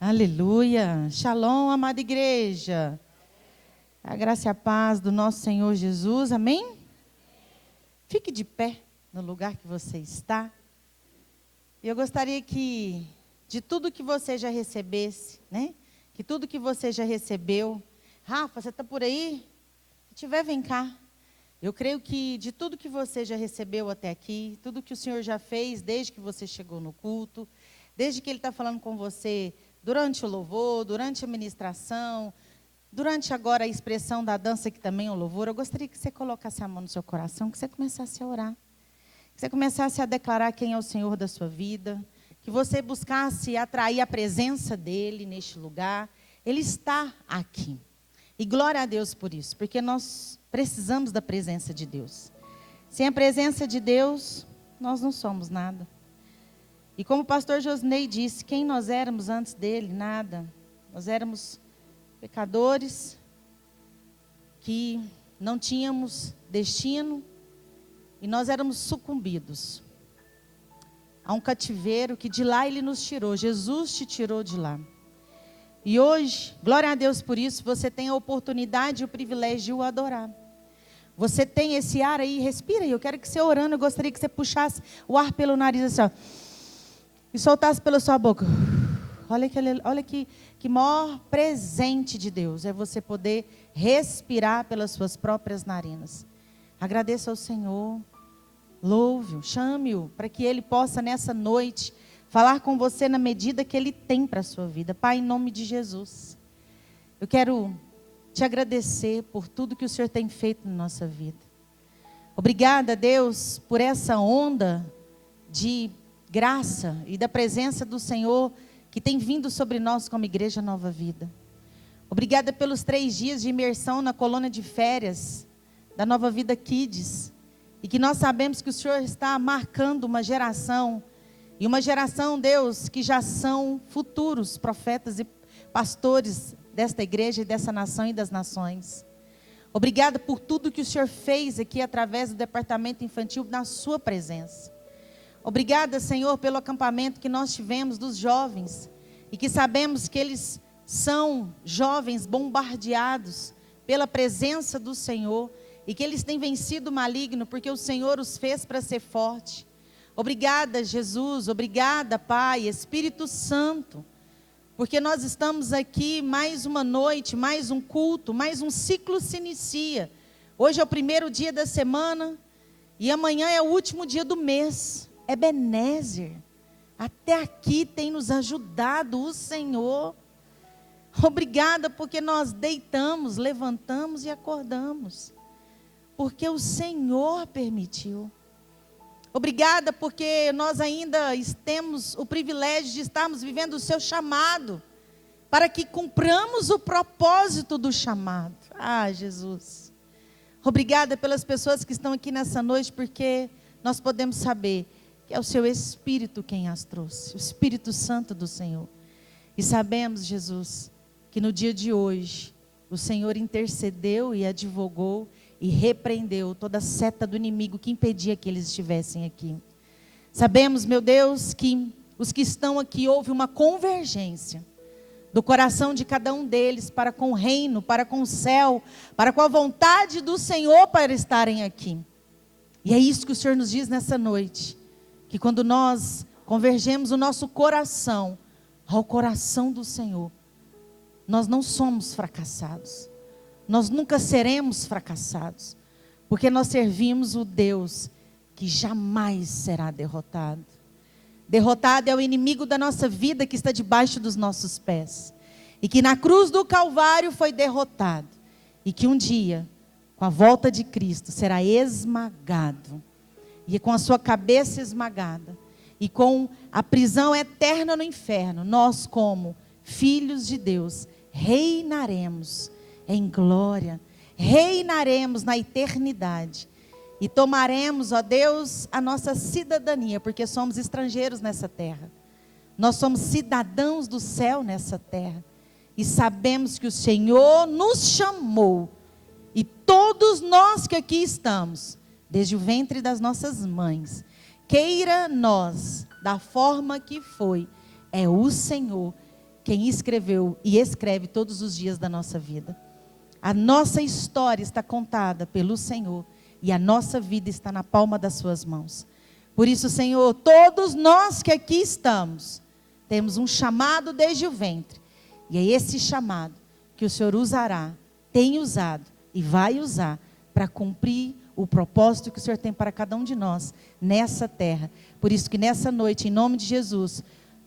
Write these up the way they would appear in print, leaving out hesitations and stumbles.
Aleluia. Shalom, amada igreja. A graça e a paz do nosso Senhor Jesus. Amém? Fique de pé no lugar que você está. E eu gostaria que, de tudo que você já recebesse, né? Que tudo que você já recebeu. Rafa, você está por aí? Se tiver, vem cá. Eu creio que de tudo que você já recebeu até aqui, tudo que o Senhor já fez desde que você chegou no culto, desde que Ele está falando com você durante o louvor, durante a ministração, durante agora a expressão da dança, que também é um louvor, eu gostaria que você colocasse a mão no seu coração, que você começasse a orar, que você começasse a declarar quem é o Senhor da sua vida, que você buscasse atrair a presença dEle neste lugar. Ele está aqui. E glória a Deus por isso, porque nós precisamos da presença de Deus. Sem a presença de Deus, nós não somos nada. E como o pastor Josnei disse, quem nós éramos antes dele? Nada. Nós éramos pecadores, que não tínhamos destino, e nós éramos sucumbidos a um cativeiro que de lá Ele nos tirou. Jesus te tirou de lá. E hoje, glória a Deus por isso, você tem a oportunidade e o privilégio de o adorar. Você tem esse ar aí, respira aí. Eu quero que você orando, eu gostaria que você puxasse o ar pelo nariz assim, ó, e soltasse pela sua boca. Olha que maior presente de Deus é você poder respirar pelas suas próprias narinas. Agradeça ao Senhor, louve-o, chame-o, para que Ele possa nessa noite falar com você na medida que Ele tem para a sua vida. Pai, em nome de Jesus, eu quero te agradecer por tudo que o Senhor tem feito na nossa vida. Obrigada, Deus, por essa onda de graça e da presença do Senhor que tem vindo sobre nós como Igreja Nova Vida. Obrigada pelos 3 dias de imersão na colônia de férias da Nova Vida Kids. E que nós sabemos que o Senhor está marcando uma geração, e uma geração, Deus, que já são futuros profetas e pastores desta igreja e dessa nação e das nações. Obrigada por tudo que o Senhor fez aqui através do departamento infantil na sua presença. Obrigada, Senhor, pelo acampamento que nós tivemos dos jovens, e que sabemos que eles são jovens bombardeados pela presença do Senhor, e que eles têm vencido o maligno, porque o Senhor os fez para ser forte. Obrigada, Jesus, obrigada, Pai, Espírito Santo, porque nós estamos aqui mais uma noite, mais um culto, mais um ciclo se inicia. Hoje é o primeiro dia da semana, e amanhã é o último dia do mês. Ebenezer, até aqui tem nos ajudado o Senhor. Obrigada porque nós deitamos, levantamos e acordamos, porque o Senhor permitiu. Obrigada porque nós ainda temos o privilégio de estarmos vivendo o seu chamado, para que cumpramos o propósito do chamado. Ah, Jesus. Obrigada pelas pessoas que estão aqui nessa noite, porque nós podemos saber que é o seu Espírito quem as trouxe, o Espírito Santo do Senhor. E sabemos, Jesus, que no dia de hoje, o Senhor intercedeu e advogou e repreendeu toda a seta do inimigo que impedia que eles estivessem aqui. Sabemos, meu Deus, que os que estão aqui, houve uma convergência do coração de cada um deles para com o reino, para com o céu, para com a vontade do Senhor para estarem aqui. E é isso que o Senhor nos diz nessa noite, que quando nós convergemos o nosso coração ao coração do Senhor, nós não somos fracassados. Nós nunca seremos fracassados, porque nós servimos o Deus que jamais será derrotado. Derrotado é o inimigo da nossa vida que está debaixo dos nossos pés, e que na cruz do Calvário foi derrotado, e que um dia, com a volta de Cristo, será esmagado, e com a sua cabeça esmagada, e com a prisão eterna no inferno, nós, como filhos de Deus, reinaremos em glória, reinaremos na eternidade, e tomaremos, ó Deus, a nossa cidadania, porque somos estrangeiros nessa terra. Nós somos cidadãos do céu nessa terra, e sabemos que o Senhor nos chamou, e todos nós que aqui estamos, desde o ventre das nossas mães, queira nós, da forma que foi, é o Senhor quem escreveu e escreve todos os dias da nossa vida. A nossa história está contada pelo Senhor e a nossa vida está na palma das suas mãos. Por isso, Senhor, todos nós que aqui estamos, temos um chamado desde o ventre. E é esse chamado que o Senhor usará, tem usado e vai usar para cumprir o propósito que o Senhor tem para cada um de nós nessa terra. Por isso que nessa noite, em nome de Jesus,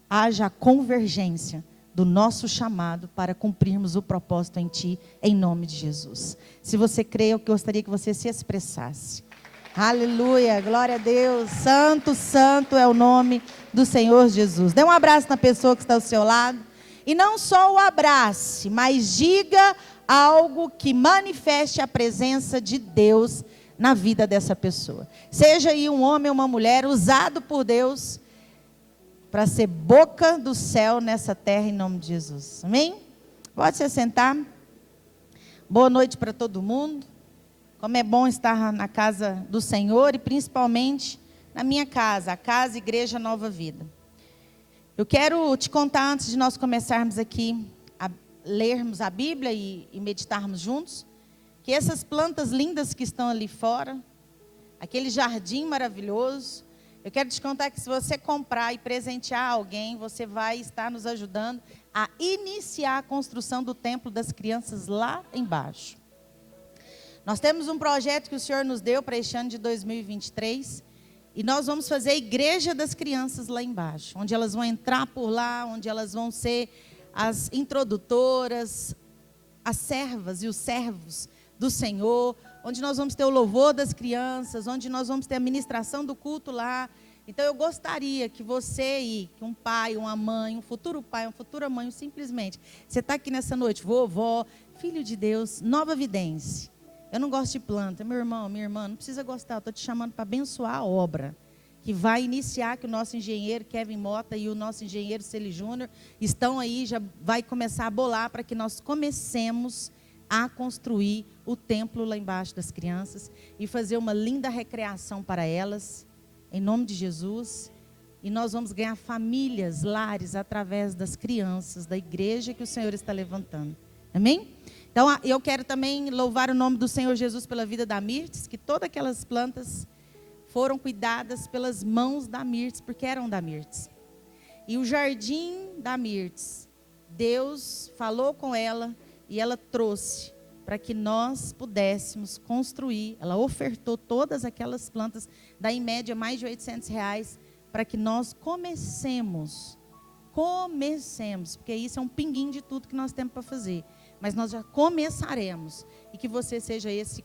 haja a convergência do nosso chamado para cumprirmos o propósito em Ti, em nome de Jesus. Se você crê, eu gostaria que você se expressasse. Aleluia, glória a Deus, santo, santo é o nome do Senhor Jesus. Dê um abraço na pessoa que está ao seu lado. E não só o abrace, mas diga algo que manifeste a presença de Deus na vida dessa pessoa. Seja aí um homem ou uma mulher usado por Deus para ser boca do céu nessa terra, em nome de Jesus. Amém? Pode se sentar. Boa noite para todo mundo. Como é bom estar na casa do Senhor e principalmente na minha casa, a casa Igreja Nova Vida. Eu quero te contar, antes de nós começarmos aqui a lermos a Bíblia e meditarmos juntos, que essas plantas lindas que estão ali fora, aquele jardim maravilhoso, eu quero te contar que se você comprar e presentear alguém, você vai estar nos ajudando a iniciar a construção do templo das crianças lá embaixo. Nós temos um projeto que o Senhor nos deu para este ano de 2023, e nós vamos fazer a igreja das crianças lá embaixo, onde elas vão entrar por lá, onde elas vão ser as introdutoras, as servas e os servos do Senhor, onde nós vamos ter o louvor das crianças, onde nós vamos ter a ministração do culto lá. Então eu gostaria que você aí, que um pai, uma mãe, um futuro pai, uma futura mãe, simplesmente, você está aqui nessa noite, vovó, filho de Deus, Nova Vidência. Eu não gosto de planta, meu irmão, minha irmã, não precisa gostar, eu estou te chamando para abençoar a obra, que vai iniciar, que o nosso engenheiro Kevin Mota e o nosso engenheiro Celi Júnior estão aí, já vai começar a bolar para que nós comecemos a construir o templo lá embaixo das crianças e fazer uma linda recreação para elas, em nome de Jesus. E nós vamos ganhar famílias, lares, através das crianças, da igreja que o Senhor está levantando. Amém? Então, eu quero também louvar o nome do Senhor Jesus pela vida da Mirtes, que todas aquelas plantas foram cuidadas pelas mãos da Mirtes, porque eram da Mirtes. E o jardim da Mirtes, Deus falou com ela e ela trouxe para que nós pudéssemos construir. Ela ofertou todas aquelas plantas, dá em média mais de R$800, para que nós comecemos, porque isso é um pinguim de tudo que nós temos para fazer. Mas nós já começaremos, e que você seja esse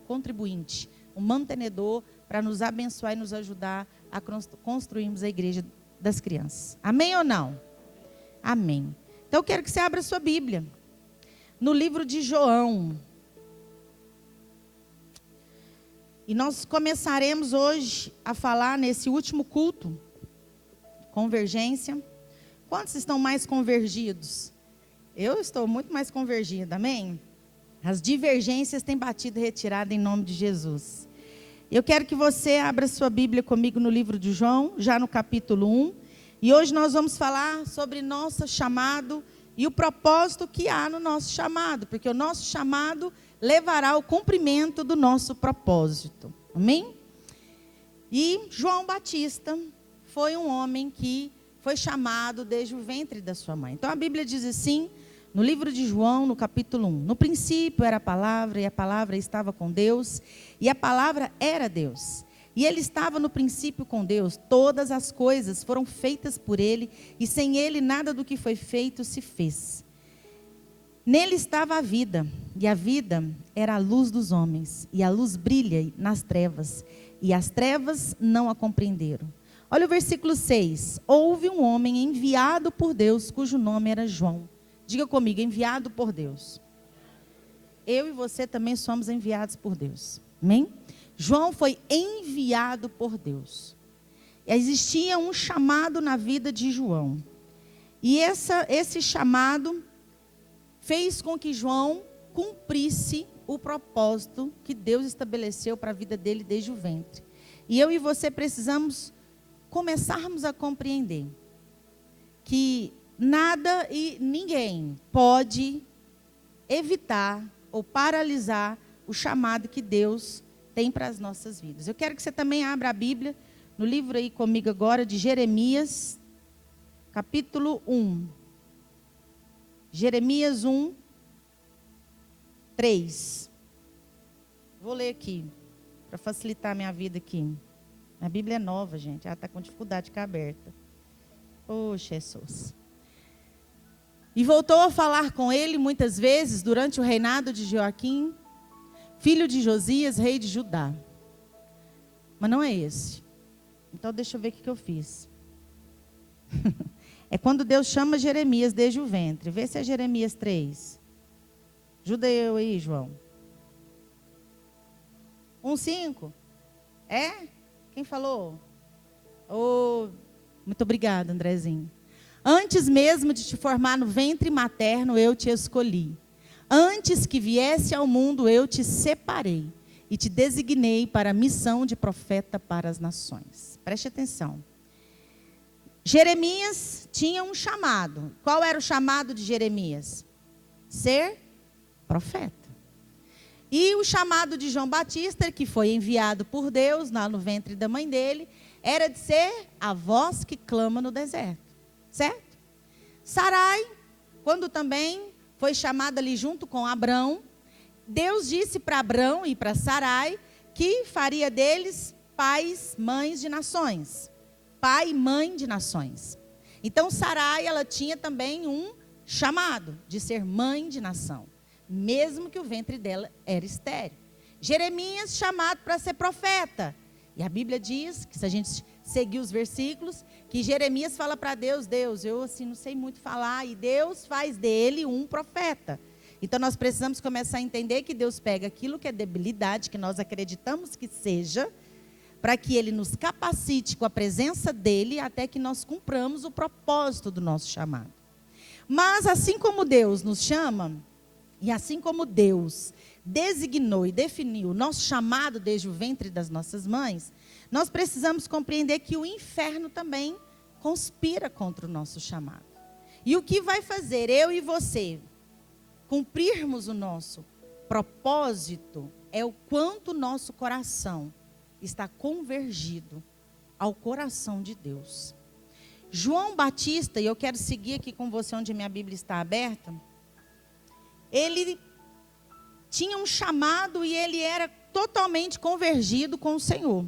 contribuinte, um mantenedor, para nos abençoar e nos ajudar a construirmos a igreja das crianças. Amém ou não? Amém. Então eu quero que você abra a sua Bíblia, no livro de João. E nós começaremos hoje a falar nesse último culto, convergência. Quantos estão mais convergidos? Eu estou muito mais convergida, amém? As divergências têm batido e retirado em nome de Jesus. Eu quero que você abra sua Bíblia comigo no livro de João, já no capítulo 1. E hoje nós vamos falar sobre nosso chamado e o propósito que há no nosso chamado. Porque o nosso chamado levará ao cumprimento do nosso propósito. Amém? E João Batista foi um homem que foi chamado desde o ventre da sua mãe. Então a Bíblia diz assim, no livro de João, no capítulo 1. No princípio era a palavra, e a palavra estava com Deus, e a palavra era Deus. E ele estava no princípio com Deus. Todas as coisas foram feitas por ele, e sem ele nada do que foi feito se fez. Nele estava a vida, e a vida era a luz dos homens, e a luz brilha nas trevas, e as trevas não a compreenderam. Olha o versículo 6. Houve um homem enviado por Deus, cujo nome era João. Diga comigo, enviado por Deus. Eu e você também somos enviados por Deus. Amém? João foi enviado por Deus. Existia um chamado na vida de João. E esse chamado fez com que João cumprisse o propósito que Deus estabeleceu para a vida dele desde o ventre. E eu e você precisamos começarmos a compreender que nada e ninguém pode evitar ou paralisar o chamado que Deus tem para as nossas vidas. Eu quero que você também abra a Bíblia no livro aí comigo agora de Jeremias, capítulo 1. Jeremias 1, 3. Vou ler aqui, para facilitar a minha vida aqui. A Bíblia é nova, gente. Ela está com dificuldade de ficar aberta. Oh, Jesus. E voltou a falar com ele muitas vezes durante o reinado de Joaquim, filho de Josias, rei de Judá. Mas não é esse. Então deixa eu ver o que eu fiz. É quando Deus chama Jeremias desde o ventre. Vê se é Jeremias 3. Ajuda eu aí, João. 1:5. É? Quem falou? Oh, muito obrigada, Andrezinho. Antes mesmo de te formar no ventre materno, eu te escolhi. Antes que viesse ao mundo, eu te separei e te designei para a missão de profeta para as nações. Preste atenção. Jeremias tinha um chamado. Qual era o chamado de Jeremias? Ser profeta. E o chamado de João Batista, que foi enviado por Deus lá no ventre da mãe dele, era de ser a voz que clama no deserto. Certo? Sarai, quando também foi chamada ali junto com Abrão, Deus disse para Abrão e para Sarai que faria deles pais, mães de nações. Pai e mãe de nações. Então Sarai, ela tinha também um chamado de ser mãe de nação, mesmo que o ventre dela era estéril. Jeremias, chamado para ser profeta. E a Bíblia diz, que se a gente seguir os versículos, que Jeremias fala para Deus, Deus, eu assim não sei muito falar, e Deus faz dele um profeta. Então nós precisamos começar a entender que Deus pega aquilo que é debilidade, que nós acreditamos que seja, para que Ele nos capacite com a presença dEle, até que nós cumpramos o propósito do nosso chamado. Mas assim como Deus nos chama, e assim como Deus designou e definiu o nosso chamado desde o ventre das nossas mães, nós precisamos compreender que o inferno também conspira contra o nosso chamado. E o que vai fazer eu e você cumprirmos o nosso propósito é o quanto o nosso coração está convergido ao coração de Deus. João Batista, e eu quero seguir aqui com você onde a minha Bíblia está aberta, ele tinha um chamado e ele era totalmente convergido com o Senhor.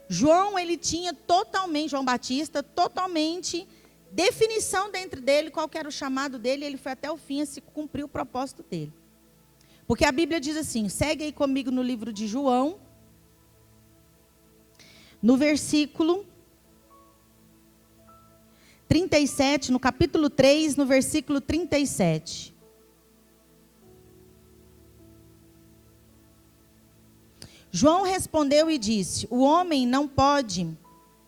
João, ele tinha totalmente, João Batista, totalmente definição dentro dele, qual que era o chamado dele, ele foi até o fim a se cumprir o propósito dele. Porque a Bíblia diz assim, segue aí comigo no livro de João, no versículo 37, no capítulo 3, no versículo 37. João respondeu e disse, o homem não pode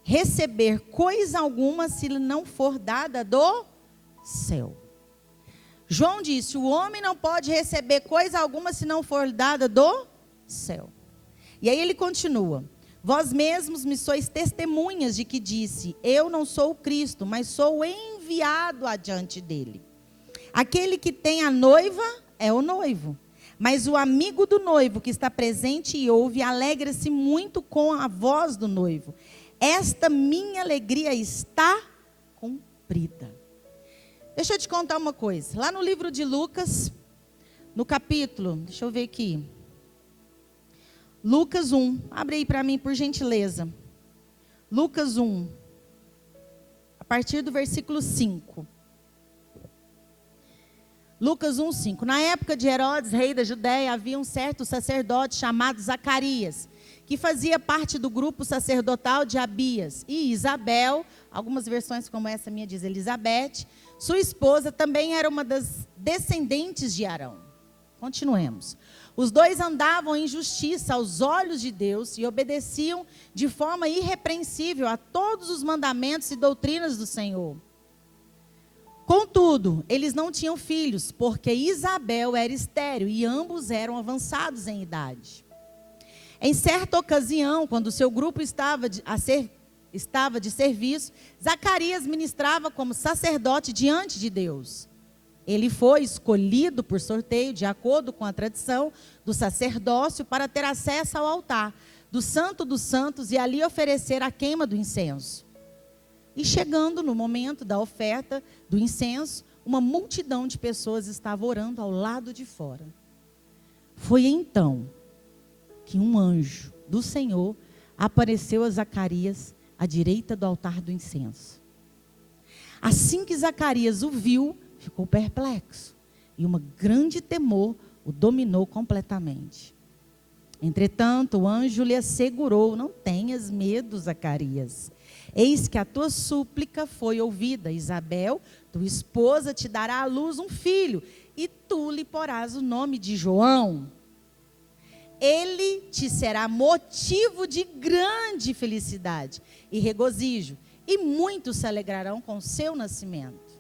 receber coisa alguma se lhe não for dada do céu. João disse, o homem não pode receber coisa alguma se não for dada do céu. E aí ele continua, vós mesmos me sois testemunhas de que disse, eu não sou o Cristo, mas sou o enviado adiante dele. Aquele que tem a noiva é o noivo. Mas o amigo do noivo que está presente e ouve, alegra-se muito com a voz do noivo. Esta minha alegria está cumprida. Deixa eu te contar uma coisa. Lá no livro de Lucas, no capítulo, deixa eu ver aqui. Lucas 1. Abre aí para mim, por gentileza. Lucas 1. A partir do versículo 5. Lucas 1:5. Na época de Herodes, rei da Judéia, havia um certo sacerdote chamado Zacarias, que fazia parte do grupo sacerdotal de Abias. E Isabel, algumas versões como essa minha diz Elizabeth, sua esposa também era uma das descendentes de Arão. Continuemos. Os dois andavam em justiça aos olhos de Deus e obedeciam de forma irrepreensível a todos os mandamentos e doutrinas do Senhor. Contudo, eles não tinham filhos, porque Isabel era estéril e ambos eram avançados em idade. Em certa ocasião, quando seu grupo estava a ser estava de serviço, Zacarias ministrava como sacerdote diante de Deus. Ele foi escolhido por sorteio, de acordo com a tradição do sacerdócio, para ter acesso ao altar do Santo dos Santos e ali oferecer a queima do incenso. E chegando no momento da oferta do incenso, uma multidão de pessoas estava orando ao lado de fora. Foi então que um anjo do Senhor apareceu a Zacarias à direita do altar do incenso. Assim que Zacarias o viu, ficou perplexo e um grande temor o dominou completamente. Entretanto, o anjo lhe assegurou: não tenhas medo, Zacarias. Eis que a tua súplica foi ouvida. Isabel, tua esposa, te dará à luz um filho, e tu lhe porás o nome de João. Ele te será motivo de grande felicidade e regozijo, e muitos se alegrarão com o seu nascimento.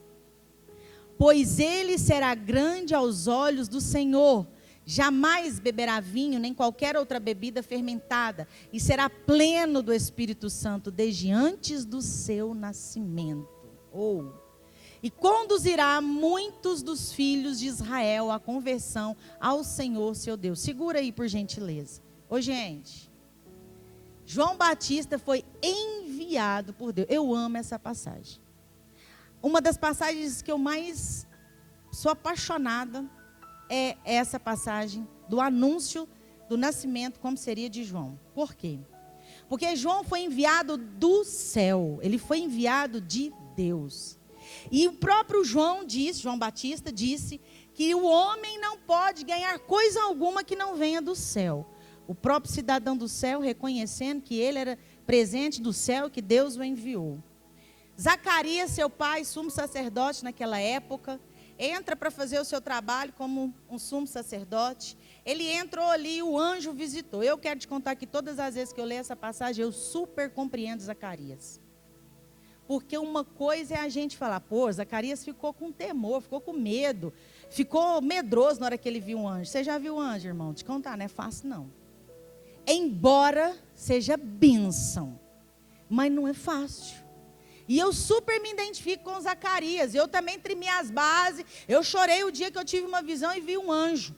Pois ele será grande aos olhos do Senhor, jamais beberá vinho, nem qualquer outra bebida fermentada, e será pleno do Espírito Santo desde antes do seu nascimento. E conduzirá muitos dos filhos de Israel à conversão ao Senhor seu Deus. Segura aí, por gentileza. Gente, João Batista foi enviado por Deus. Eu amo essa passagem. Uma das passagens que eu mais sou apaixonada é essa passagem do anúncio do nascimento, como seria de João. Por quê? Porque João foi enviado do céu. Ele foi enviado de Deus. E o próprio João Batista disse que o homem não pode ganhar coisa alguma que não venha do céu. O próprio cidadão do céu reconhecendo que ele era presente do céu, que Deus o enviou. Zacarias, seu pai, sumo sacerdote naquela época, entra para fazer o seu trabalho como um sumo sacerdote. Ele entrou ali, o anjo visitou. Eu quero te contar que todas as vezes que eu leio essa passagem, eu super compreendo Zacarias. Porque uma coisa é a gente falar: pô, Zacarias ficou com temor, ficou com medo, ficou medroso na hora que ele viu um anjo. Você já viu um anjo, irmão? Te contar, não é fácil não. Embora seja bênção, mas não é fácil. E eu super me identifico com Zacarias. Eu também tremi as bases. Eu chorei o dia que eu tive uma visão e vi um anjo.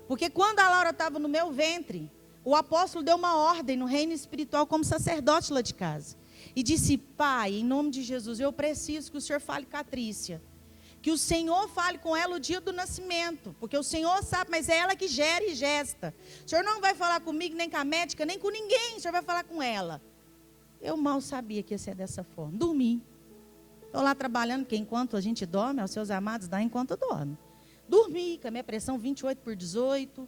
Porque quando a Laura estava no meu ventre, o apóstolo deu uma ordem no reino espiritual como sacerdote lá de casa. E disse: pai, em nome de Jesus, eu preciso que o Senhor fale com a Trícia. Que o Senhor fale com ela o dia do nascimento. Porque o Senhor sabe, mas é ela que gera e gesta. O Senhor não vai falar comigo, nem com a médica, nem com ninguém. O Senhor vai falar com ela. Eu mal sabia que ia ser dessa forma. Dormi. Estou lá trabalhando, porque enquanto a gente dorme, aos seus amados dá enquanto dorme. Dormi, com a minha pressão 28/18.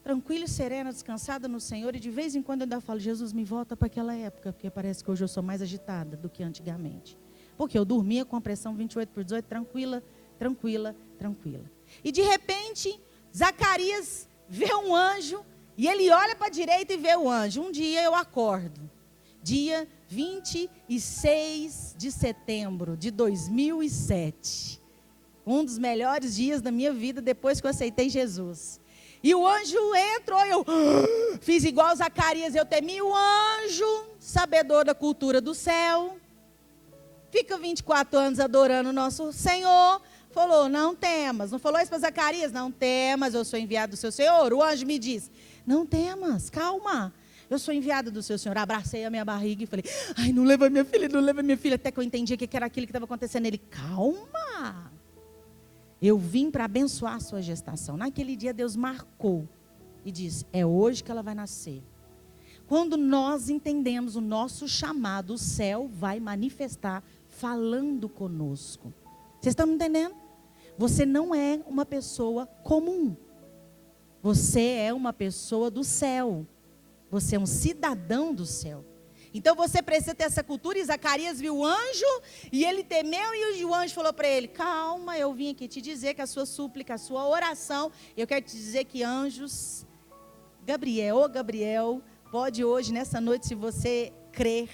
Tranquila e serena, descansada no Senhor. E de vez em quando eu ainda falo: Jesus, me volta para aquela época. Porque parece que hoje eu sou mais agitada do que antigamente. Porque eu dormia com a pressão 28/18, tranquila, tranquila, tranquila. E de repente, Zacarias vê um anjo. E ele olha para a direita e vê o anjo. Um dia eu acordo. Dia 26 de setembro de 2007. Um dos melhores dias da minha vida depois que eu aceitei Jesus. E o anjo entrou, eu fiz igual Zacarias, eu temi o anjo, sabedor da cultura do céu. Fica 24 anos adorando o nosso Senhor. Falou: não temas. Não falou isso para Zacarias? Não temas, eu sou enviado do seu Senhor. O anjo me disse: não temas, calma. Eu sou enviado do seu Senhor. Abracei a minha barriga e falei: ai, não leva minha filha, não leva minha filha. Até que eu entendi que era aquilo que estava acontecendo. Ele: calma. Eu vim para abençoar a sua gestação. Naquele dia Deus marcou e disse: é hoje que ela vai nascer. Quando nós entendemos o nosso chamado, o céu vai manifestar falando conosco. Vocês estão me entendendo? Você não é uma pessoa comum. Você é uma pessoa do céu. Você é um cidadão do céu. Então você precisa ter essa cultura. E Zacarias viu o anjo e ele temeu. E o anjo falou para ele: calma, eu vim aqui te dizer que a sua súplica, a sua oração, eu quero te dizer que anjos, Gabriel, pode hoje, nessa noite, se você crer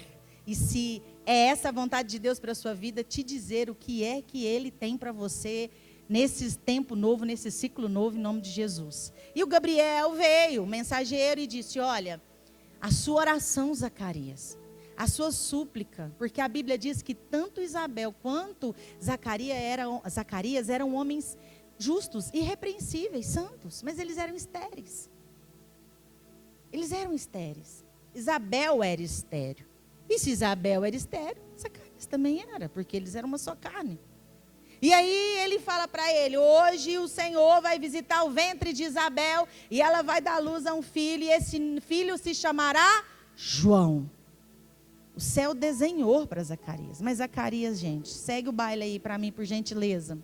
e se é essa a vontade de Deus para a sua vida, te dizer o que é que Ele tem para você nesse tempo novo, nesse ciclo novo, em nome de Jesus. E o Gabriel veio, o mensageiro, e disse: olha, a sua oração, Zacarias, a sua súplica, porque a Bíblia diz que tanto Isabel quanto Zacarias eram homens justos, irrepreensíveis, santos, mas eles eram estéreis. Eles eram estéreis. Isabel era estéril. E se Isabel era estéril, Zacarias também era, porque eles eram uma só carne. E aí ele fala para ele: hoje o Senhor vai visitar o ventre de Isabel e ela vai dar luz a um filho, e esse filho se chamará João. O céu desenhou para Zacarias. Mas Zacarias, gente, segue o baile aí para mim, por gentileza.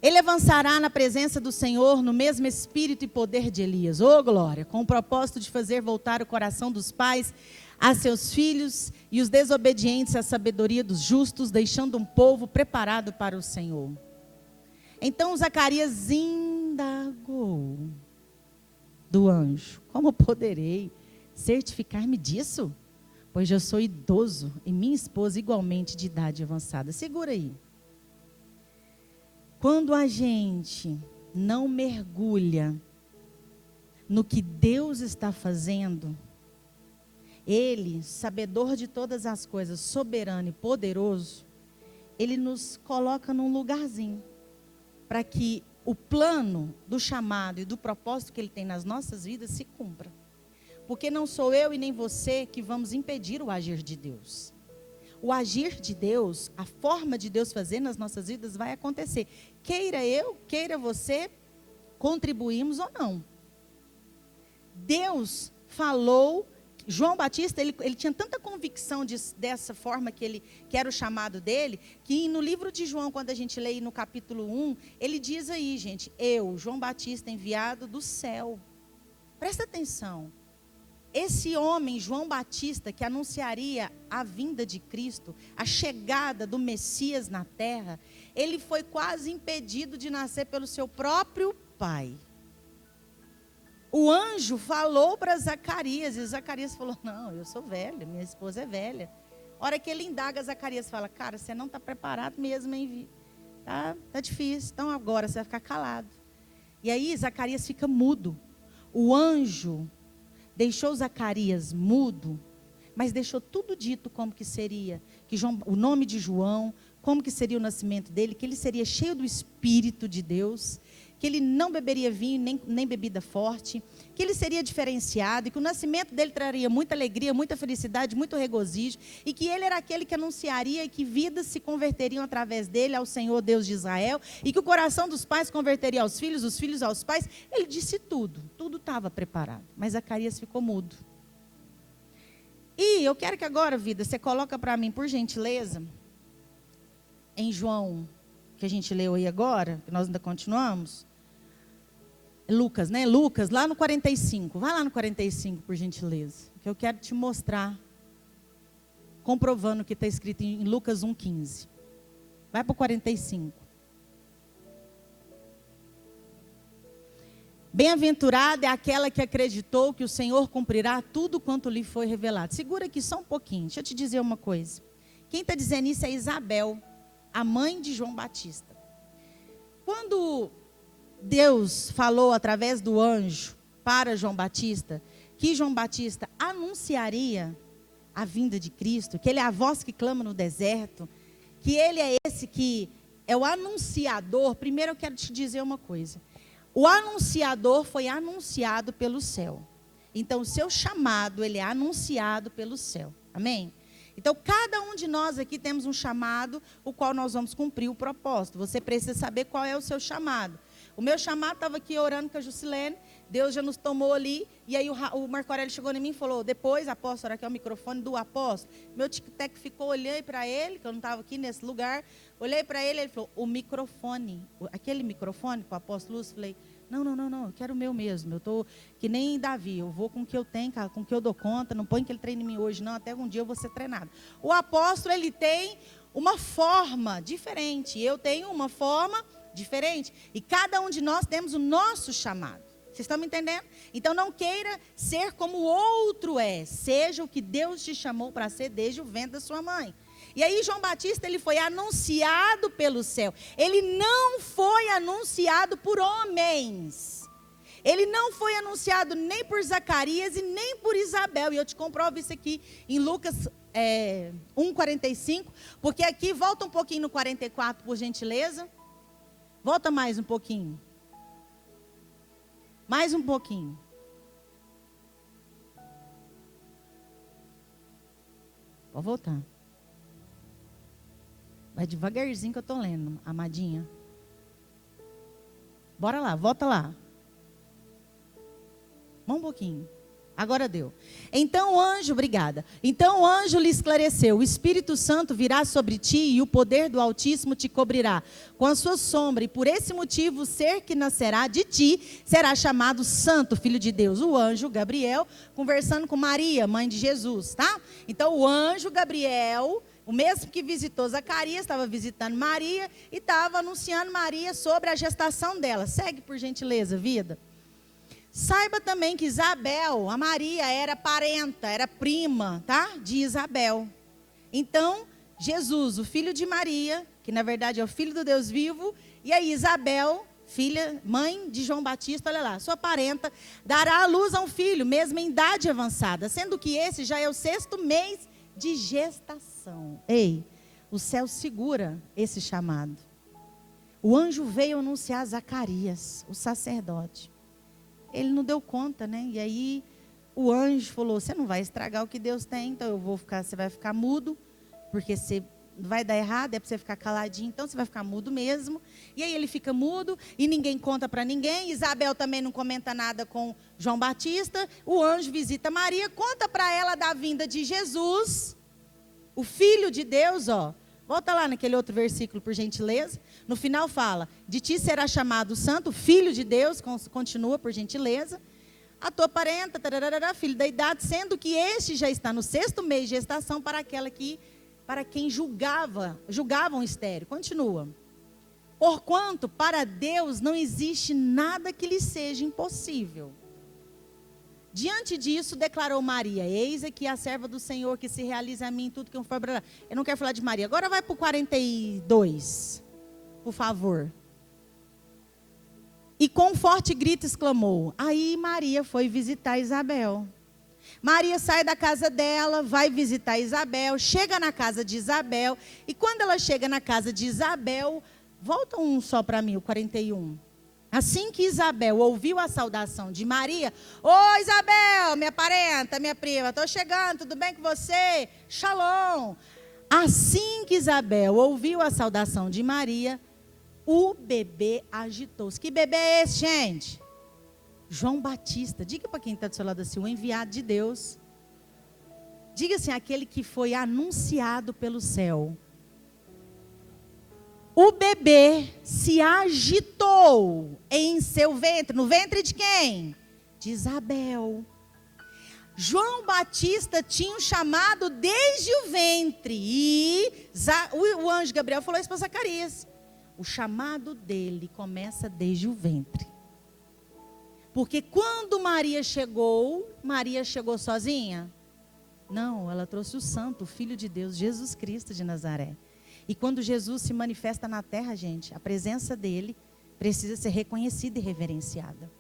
Ele avançará na presença do Senhor no mesmo espírito e poder de Elias, glória, com o propósito de fazer voltar o coração dos pais a seus filhos e os desobedientes à sabedoria dos justos, deixando um povo preparado para o Senhor. Então Zacarias indagou do anjo: como poderei certificar-me disso? Pois eu sou idoso e minha esposa igualmente de idade avançada. Segura aí. Quando a gente não mergulha no que Deus está fazendo, Ele, sabedor de todas as coisas, soberano e poderoso, Ele nos coloca num lugarzinho, para que o plano do chamado e do propósito que Ele tem nas nossas vidas se cumpra. Porque não sou eu e nem você que vamos impedir o agir de Deus. O agir de Deus, a forma de Deus fazer nas nossas vidas vai acontecer. Queira eu, queira você, contribuímos ou não. Deus falou, João Batista, ele tinha tanta convicção dessa forma que era o chamado dele, que no livro de João, quando a gente lê no capítulo 1, ele diz aí, gente: eu, João Batista, enviado do céu. Presta atenção. Esse homem, João Batista, que anunciaria a vinda de Cristo, a chegada do Messias na terra, ele foi quase impedido de nascer pelo seu próprio pai. O anjo falou para Zacarias, e Zacarias falou: não, eu sou velho, minha esposa é velha. A hora que ele indaga, Zacarias fala: cara, você não está preparado mesmo, hein? Tá difícil, então agora você vai ficar calado. E aí Zacarias fica mudo. O anjo deixou Zacarias mudo, mas deixou tudo dito como que seria, o nome de João, como que seria o nascimento dele, que ele seria cheio do Espírito de Deus, que ele não beberia vinho nem bebida forte, que ele seria diferenciado, e que o nascimento dele traria muita alegria, muita felicidade, muito regozijo, e que ele era aquele que anunciaria e que vidas se converteriam através dele ao Senhor Deus de Israel, e que o coração dos pais converteria aos filhos, os filhos aos pais. Ele disse tudo estava preparado, mas Zacarias ficou mudo. E eu quero que agora, vida, você coloca para mim, por gentileza, em João, que a gente leu aí agora, que nós ainda continuamos, Lucas, né? Lucas, lá no 45. Vai lá no 45, por gentileza. Que eu quero te mostrar, comprovando o que está escrito em Lucas 1,15. Vai para o 45. Bem-aventurada é aquela que acreditou que o Senhor cumprirá tudo quanto lhe foi revelado. Segura aqui só um pouquinho, deixa eu te dizer uma coisa. Quem está dizendo isso é Isabel, a mãe de João Batista. Quando Deus falou através do anjo para João Batista, que João Batista anunciaria a vinda de Cristo, que ele é a voz que clama no deserto, que ele é esse que é o anunciador. Primeiro eu quero te dizer uma coisa. O anunciador foi anunciado pelo céu. Então o seu chamado, ele é anunciado pelo céu. Amém? Então, cada um de nós aqui temos um chamado, o qual nós vamos cumprir o propósito. Você precisa saber qual é o seu chamado. O meu chamado, estava aqui orando com a Jusilene, Deus já nos tomou ali, e aí o Marco Aurélio chegou em mim e falou: depois, apóstolo, aqui é o microfone do apóstolo. Meu tic-tac ficou, olhei para ele, que eu não estava aqui nesse lugar, olhei para ele, ele falou: o microfone, aquele microfone com o apóstolo Lúcio, falei: não, eu quero o meu mesmo, eu estou que nem Davi, eu vou com o que eu tenho, com o que eu dou conta, não põe que ele treine em mim hoje não, até um dia eu vou ser treinado. O apóstolo, ele tem uma forma diferente, eu tenho uma forma diferente, e cada um de nós temos o nosso chamado. Vocês estão me entendendo? Então não queira ser como o outro é, seja o que Deus te chamou para ser desde o ventre da sua mãe. E aí João Batista, ele foi anunciado pelo céu. Ele não foi anunciado por homens. Ele não foi anunciado nem por Zacarias e nem por Isabel. E eu te comprovo isso aqui em Lucas 1:45, porque aqui, volta um pouquinho no 44, por gentileza. Volta mais um pouquinho. Mais um pouquinho. Pode voltar. Vai devagarzinho que eu estou lendo, amadinha. Bora lá, volta lá. Um pouquinho. Agora deu. Então o anjo, obrigada. Então o anjo lhe esclareceu: o Espírito Santo virá sobre ti e o poder do Altíssimo te cobrirá com a sua sombra. E por esse motivo o ser que nascerá de ti será chamado Santo, Filho de Deus. O anjo Gabriel conversando com Maria, mãe de Jesus, tá? Então o anjo Gabriel, o mesmo que visitou Zacarias, estava visitando Maria e estava anunciando Maria sobre a gestação dela. Segue por gentileza, vida. Saiba também que Isabel, a Maria, era parenta, era prima, tá? De Isabel. Então, Jesus, o filho de Maria, que na verdade é o filho do Deus vivo, e aí Isabel, filha, mãe de João Batista, olha lá, sua parenta, dará à luz a um filho, mesmo em idade avançada, sendo que esse já é o 6º mês de gestação. Ei, o céu segura esse chamado. O anjo veio anunciar a Zacarias, o sacerdote. Ele não deu conta, né? E aí o anjo falou: você não vai estragar o que Deus tem, então você vai ficar mudo, porque você vai dar errado, é para você ficar caladinho, então você vai ficar mudo mesmo. E aí ele fica mudo e ninguém conta para ninguém. Isabel também não comenta nada com João Batista. O anjo visita Maria, conta para ela da vinda de Jesus, o Filho de Deus, ó. Volta lá naquele outro versículo, por gentileza. No final fala: de ti será chamado Santo, Filho de Deus, continua, por gentileza. A tua parenta, filho da idade, sendo que este já está no 6º mês de gestação para quem julgavam estéril. Continua. Porquanto para Deus não existe nada que lhe seja impossível. Diante disso, declarou Maria: eis aqui a serva do Senhor, que se realiza a mim tudo que eu for. Eu não quero falar de Maria. Agora vai para o 42, por favor. E com forte grito exclamou. Aí Maria foi visitar Isabel. Maria sai da casa dela, vai visitar Isabel, chega na casa de Isabel. E quando ela chega na casa de Isabel, volta um só para mim, o 41. Assim que Isabel ouviu a saudação de Maria: ô Isabel, minha parenta, minha prima, estou chegando, tudo bem com você? Shalom. Assim que Isabel ouviu a saudação de Maria, o bebê agitou-se. Que bebê é esse, gente? João Batista. Diga para quem está do seu lado assim: o enviado de Deus. Diga assim: aquele que foi anunciado pelo céu. O bebê se agitou em seu ventre. No ventre de quem? De Isabel. João Batista tinha um chamado desde o ventre. E o anjo Gabriel falou isso para Zacarias. O chamado dele começa desde o ventre. Porque quando Maria chegou sozinha? Não, ela trouxe o Santo, o Filho de Deus, Jesus Cristo de Nazaré. E quando Jesus se manifesta na terra, gente, a presença dele precisa ser reconhecida e reverenciada.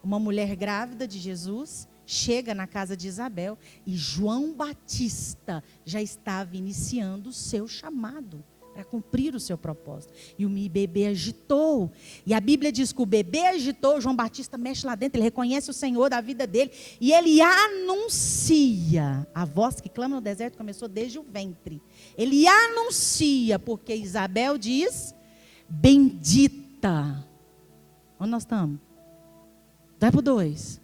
Uma mulher grávida de Jesus chega na casa de Isabel e João Batista já estava iniciando o seu chamado para cumprir o seu propósito. E o bebê agitou. E a Bíblia diz que o bebê agitou, João Batista mexe lá dentro, ele reconhece o Senhor da vida dele e ele anuncia. A voz que clama no deserto começou desde o ventre. Ele anuncia, porque Isabel diz: bendita. Onde nós estamos? Vai para o 2.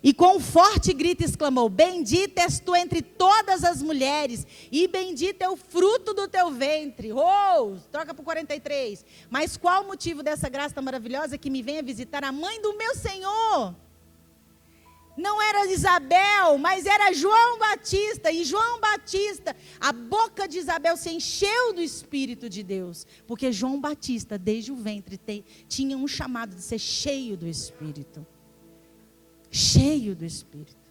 E com um forte grito exclamou: bendita és tu entre todas as mulheres, e bendito é o fruto do teu ventre. Troca para o 43. Mas qual o motivo dessa graça tão maravilhosa que me venha visitar a mãe do meu Senhor? Não era Isabel, mas era João Batista. E João Batista, a boca de Isabel se encheu do Espírito de Deus. Porque João Batista, desde o ventre, tinha um chamado de ser cheio do Espírito. Cheio do Espírito.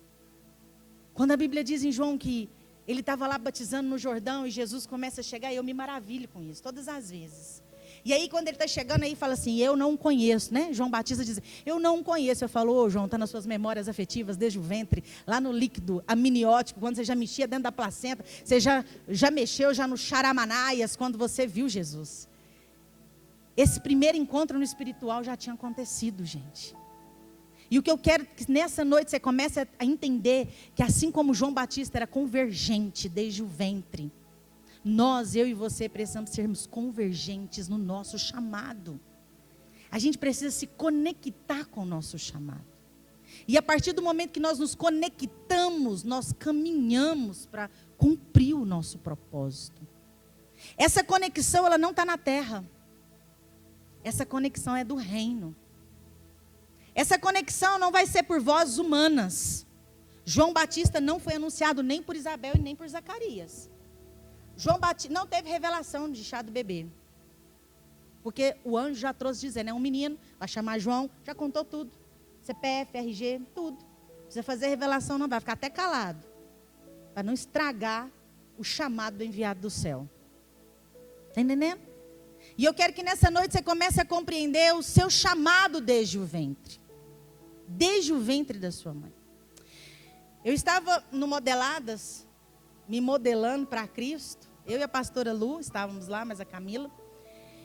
Quando a Bíblia diz em João que ele estava lá batizando no Jordão e Jesus começa a chegar, eu me maravilho com isso, todas as vezes. E aí, quando ele está chegando aí, fala assim, eu não conheço, né? João Batista diz, eu não conheço. Eu falo, ô João, está nas suas memórias afetivas desde o ventre, lá no líquido amniótico, quando você já mexia dentro da placenta, você já mexeu já no charamanaias, quando você viu Jesus. Esse primeiro encontro no espiritual já tinha acontecido, gente. E o que eu quero que nessa noite você comece a entender, que assim como João Batista era convergente desde o ventre, nós, eu e você, precisamos sermos convergentes no nosso chamado. A gente precisa se conectar com o nosso chamado. E a partir do momento que nós nos conectamos, nós caminhamos para cumprir o nosso propósito. Essa conexão, ela não está na terra. Essa conexão é do reino. Essa conexão não vai ser por vozes humanas. João Batista não foi anunciado nem por Isabel e nem por Zacarias. João Batista não teve revelação de chá do bebê. Porque o anjo já trouxe dizendo, é um menino, vai chamar João, já contou tudo. CPF, RG, tudo. Não precisa fazer revelação, não vai ficar até calado. Para não estragar o chamado do enviado do céu. Está entendendo? E eu quero que nessa noite você comece a compreender o seu chamado desde o ventre. Desde o ventre da sua mãe. Eu estava no Modeladas, me modelando para Cristo. Eu e a pastora Lu estávamos lá, mas a Camila.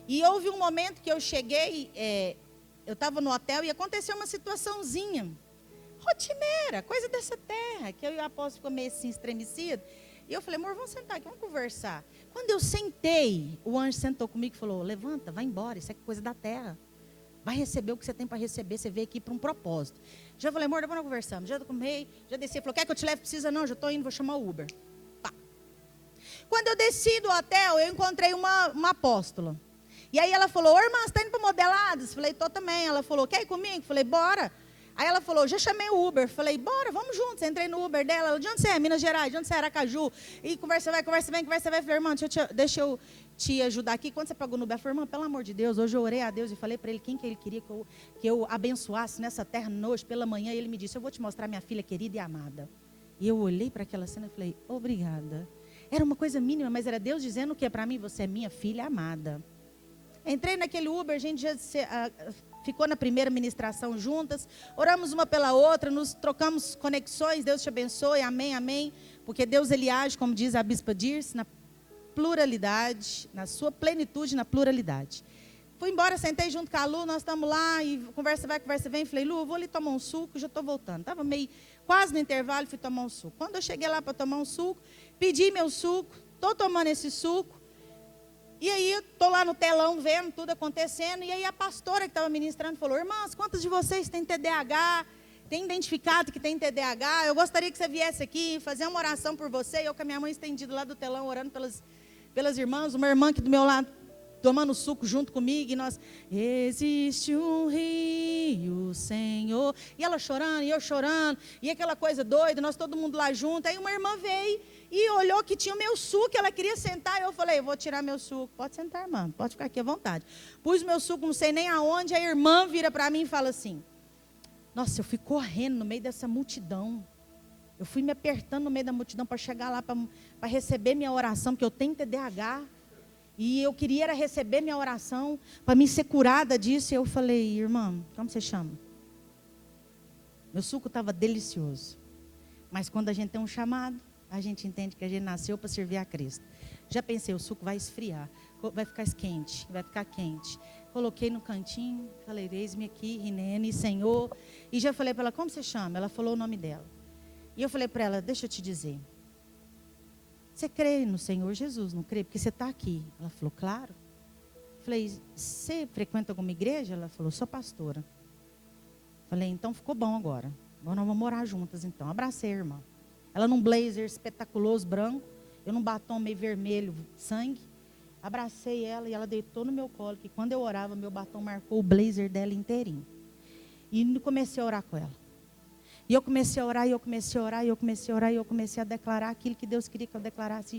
E houve um momento que eu cheguei, eu estava no hotel e aconteceu uma situaçãozinha rotineira, coisa dessa terra, que eu e o apóstolo ficamos meio assim estremecidos. E eu falei, amor, vamos sentar aqui, vamos conversar. Quando eu sentei, o anjo sentou comigo e falou, levanta, vai embora, isso é coisa da terra. Vai receber o que você tem para receber, você veio aqui para um propósito. Já falei, amor, depois nós conversamos. Já comei, já desci, falou, quer que eu te leve? Precisa não, já estou indo, vou chamar o Uber. Pá. Quando eu desci do hotel, eu encontrei uma apóstola. E aí ela falou, ô irmã, você está indo para Modeladas? Falei, tô também. Ela falou, quer ir comigo? Falei, bora. Aí ela falou, já chamei o Uber. Falei, bora, vamos juntos. Entrei no Uber dela. Ela, de onde você é? Minas Gerais. De onde você é? Aracaju. E conversa vai, conversa vem, conversa vai. Falei, irmã, deixa eu te ajudar aqui. Quando você pagou no Uber? Eu falei, irmã, pelo amor de Deus, hoje eu orei a Deus e falei para ele quem que ele queria que eu abençoasse nessa terra hoje pela manhã. E ele me disse, eu vou te mostrar minha filha querida e amada. E eu olhei para aquela cena e falei, obrigada. Era uma coisa mínima, mas era Deus dizendo o que para mim, você é minha filha amada. Entrei naquele Uber, a gente já ficou na primeira ministração juntas, oramos uma pela outra, nos trocamos conexões, Deus te abençoe, amém, amém. Porque Deus, ele age, como diz a bispa Dirce, na pluralidade, na sua plenitude, na pluralidade. Fui embora, sentei junto com a Lu, nós estamos lá, e conversa vai, conversa vem. Falei, Lu, vou ali tomar um suco, já estou voltando. Estava meio, quase no intervalo, fui tomar um suco. Quando eu cheguei lá para tomar um suco, pedi meu suco, estou tomando esse suco. E aí, estou lá no telão vendo tudo acontecendo. E aí, a pastora que estava ministrando falou, irmãs, quantas de vocês têm TDAH? Tem identificado que tem TDAH? Eu gostaria que você viesse aqui fazer uma oração por você. E eu com a minha mãe estendida lá do telão, orando pelas irmãs. Uma irmã aqui do meu lado, tomando suco junto comigo. E nós, existe um rio, Senhor. E ela chorando, e eu chorando. E aquela coisa doida, nós todo mundo lá junto. Aí uma irmã veio e olhou que tinha o meu suco, ela queria sentar, eu falei, eu vou tirar meu suco. Pode sentar, irmã, pode ficar aqui à vontade. Pus meu suco, não sei nem aonde, a irmã vira para mim e fala assim, nossa, eu fui correndo no meio dessa multidão, eu fui me apertando no meio da multidão para chegar lá, para receber minha oração, porque eu tenho TDAH, e eu queria era receber minha oração, para me ser curada disso. E eu falei, irmã, como você chama? Meu suco estava delicioso, mas quando a gente tem um chamado, a gente entende que a gente nasceu para servir a Cristo. Já pensei, o suco vai esfriar, vai ficar quente, vai ficar quente. Coloquei no cantinho, falei, eis-me aqui, Rinene, Senhor. E já falei para ela, como você chama? Ela falou o nome dela. E eu falei para ela, deixa eu te dizer. Você crê no Senhor Jesus, não crê? Porque você está aqui. Ela falou, claro. Falei, você frequenta alguma igreja? Ela falou, sou pastora. Falei, então ficou bom agora. Agora nós vamos morar juntas então. Abracei a irmã. Ela num blazer espetaculoso, branco. Eu num batom meio vermelho, sangue. Abracei ela e ela deitou no meu colo. Que quando eu orava, meu batom marcou o blazer dela inteirinho. E comecei a orar com ela. E eu comecei a orar, e eu comecei a orar, e eu comecei a orar, e eu comecei a declarar aquilo que Deus queria que eu declarasse.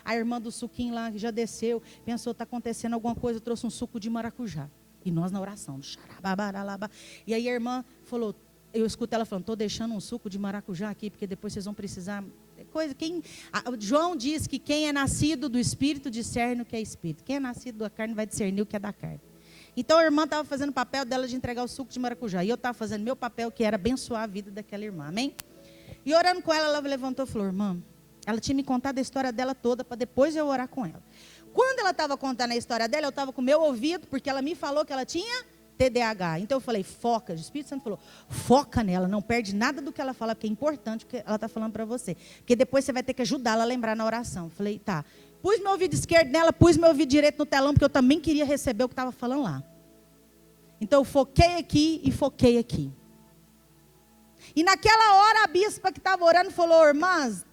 A irmã do suquinho lá já desceu, pensou, está acontecendo alguma coisa, trouxe um suco de maracujá. E nós na oração. E aí a irmã falou, eu escuto ela falando, estou deixando um suco de maracujá aqui, porque depois vocês vão precisar João diz que quem é nascido do Espírito discerne o que é Espírito. Quem é nascido da carne vai discernir o que é da carne. Então a irmã estava fazendo o papel dela de entregar o suco de maracujá. E eu estava fazendo meu papel, que era abençoar a vida daquela irmã. Amém? E orando com ela, ela levantou e falou: irmã, ela tinha me contado a história dela toda, para depois eu orar com ela. Quando ela estava contando a história dela, eu estava com o meu ouvido, porque ela me falou que ela tinha TDAH. Então eu falei: foca. O Espírito Santo falou: foca nela, não perde nada do que ela fala, porque é importante o que ela está falando para você. Porque depois você vai ter que ajudá-la a lembrar na oração. Eu falei: tá. Pus meu ouvido esquerdo nela, pus meu ouvido direito no telão, porque eu também queria receber o que estava falando lá. Então eu foquei aqui e foquei aqui. E naquela hora a bispa que estava orando falou: irmãs,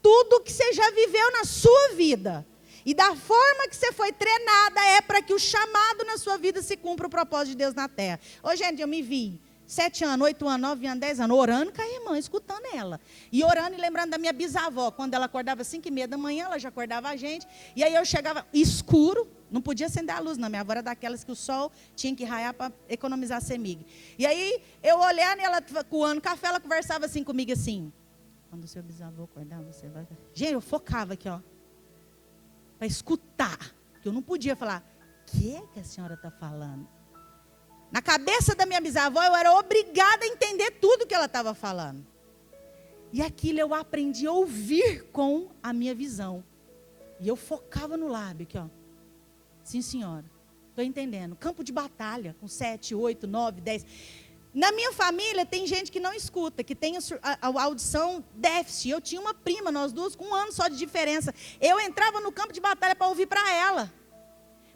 tudo que você já viveu na sua vida e da forma que você foi treinada é para que o chamado na sua vida se cumpra, o propósito de Deus na terra. Ô gente, eu me vi 7 anos, 8 anos, 9 anos, 10 anos, orando com a irmã, escutando ela. E orando e lembrando da minha bisavó. Quando ela acordava às 5h30 da manhã, ela já acordava a gente. E aí eu chegava escuro, não podia acender a luz, não. Minha avó era daquelas que o sol tinha que raiar para economizar semig. E aí eu olhando e ela coando café, ela conversava assim comigo assim: quando o seu bisavô acordar, você vai... Gente, eu focava aqui, ó, para escutar. Porque eu não podia falar: o que é que a senhora está falando? Na cabeça da minha bisavó, eu era obrigada a entender tudo que ela estava falando. E aquilo eu aprendi a ouvir com a minha visão. E eu focava no lábio aqui, ó. Sim, senhora, estou entendendo. Campo de batalha, com 7, 8, 9, 10. Na minha família tem gente que não escuta, que tem a audição déficit. Eu tinha uma prima, nós duas, com 1 ano só de diferença. Eu entrava no campo de batalha para ouvir para ela.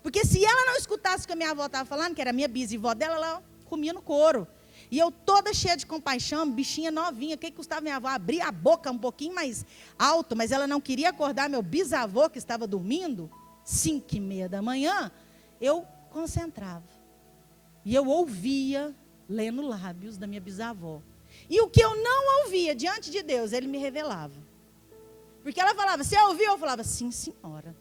Porque se ela não escutasse o que a minha avó estava falando, que era a minha bisavó dela, ela comia no couro. E eu toda cheia de compaixão, bichinha novinha, o que custava minha avó abrir a boca um pouquinho mais alto, mas ela não queria acordar meu bisavô, que estava dormindo, 5h30 da manhã, eu concentrava. E eu ouvia, lendo lábios da minha bisavó. E o que eu não ouvia diante de Deus, ele me revelava. Porque ela falava: você ouviu? Eu falava: sim, senhora.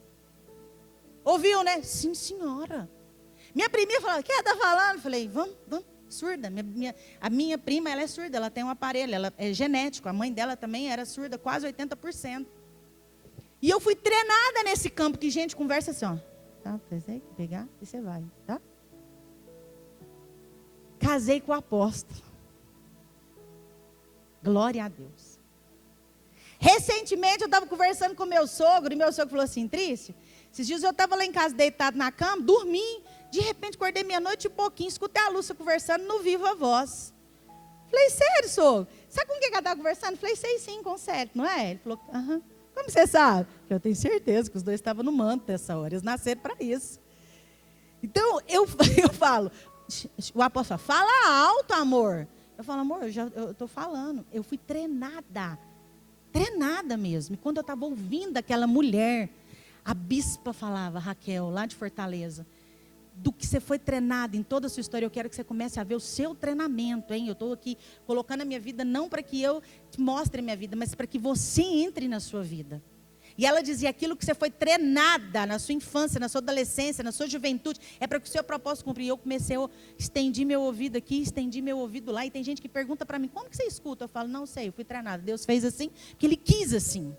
Ouviu, né? Sim, senhora. Minha priminha falava: o que ela está falando? Eu falei: vamos, surda. A minha prima, ela é surda, ela tem um aparelho, ela é genético. A mãe dela também era surda, quase 80%. E eu fui treinada nesse campo, que gente conversa assim, ó. Tá, pensei, pegar e você vai, tá? Casei com o apóstolo. Glória a Deus. Recentemente eu estava conversando com meu sogro, e meu sogro falou assim: Trício, esses dias eu estava lá em casa deitado na cama, dormi, de repente acordei meia-noite e pouquinho, escutei a Lúcia conversando no viva voz. Falei: sério, sogro? Sabe com quem que ela estava conversando? Falei: sei sim, com o Célio, não é? Ele falou: aham. Como você sabe? Eu tenho certeza que os dois estavam no manto dessa hora, eles nasceram para isso. Então eu falo, o apóstolo fala: fala alto, amor. Eu falo: amor, eu estou falando, eu fui treinada mesmo. E quando eu estava ouvindo aquela mulher, a bispa falava, Raquel, lá de Fortaleza, do que você foi treinado em toda a sua história, eu quero que você comece a ver o seu treinamento, hein? Eu estou aqui colocando a minha vida, não para que eu te mostre a minha vida, mas para que você entre na sua vida. E ela dizia: aquilo que você foi treinada na sua infância, na sua adolescência, na sua juventude, é para que o seu propósito cumpra. E eu comecei, eu estendi meu ouvido aqui, estendi meu ouvido lá, e tem gente que pergunta para mim: como que você escuta? Eu falo: não sei, eu fui treinada. Deus fez assim, porque Ele quis assim.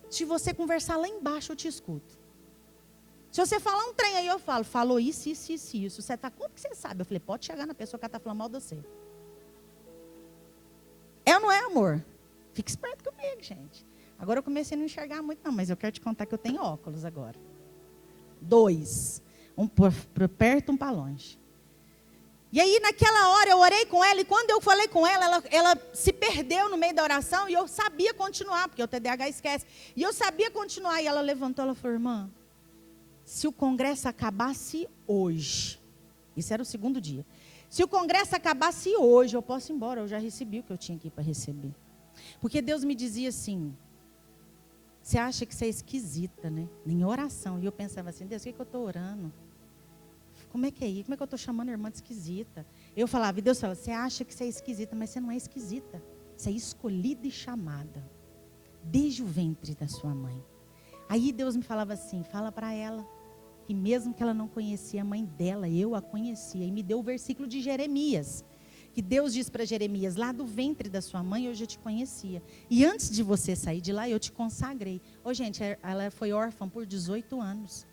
Se você conversar lá embaixo, eu te escuto. Se você falar um trem aí, eu falo: falou isso. Você tá, como que você sabe? Eu falei: pode chegar na pessoa que está falando mal de você. É ou não é, amor? Fique esperto comigo, gente. Agora eu comecei a não enxergar muito, não, mas eu quero te contar que eu tenho óculos agora. 2. Um por perto, um para longe. E aí, naquela hora, eu orei com ela, e quando eu falei com ela, ela se perdeu no meio da oração, e eu sabia continuar, porque o TDAH esquece. E eu sabia continuar, e ela levantou, ela falou: irmã, se o congresso acabasse hoje, isso era o 2º dia, se o congresso acabasse hoje, eu posso ir embora, eu já recebi o que eu tinha aqui para receber. Porque Deus me dizia assim: você acha que você é esquisita, né? Em oração. E eu pensava assim: Deus, o que eu estou orando? Como é que é isso? Como é que eu estou chamando a irmã de esquisita? Eu falava, e Deus falava: você acha que você é esquisita, mas você não é esquisita. Você é escolhida e chamada. Desde o ventre da sua mãe. Aí Deus me falava assim: fala para ela que mesmo que ela não conhecia a mãe dela, eu a conhecia. E me deu o versículo de Jeremias, que que Deus diz para Jeremias, lá do ventre da sua mãe eu já te conhecia. E antes de você sair de lá, eu te consagrei. Ô gente, ela foi órfã por 18 anos.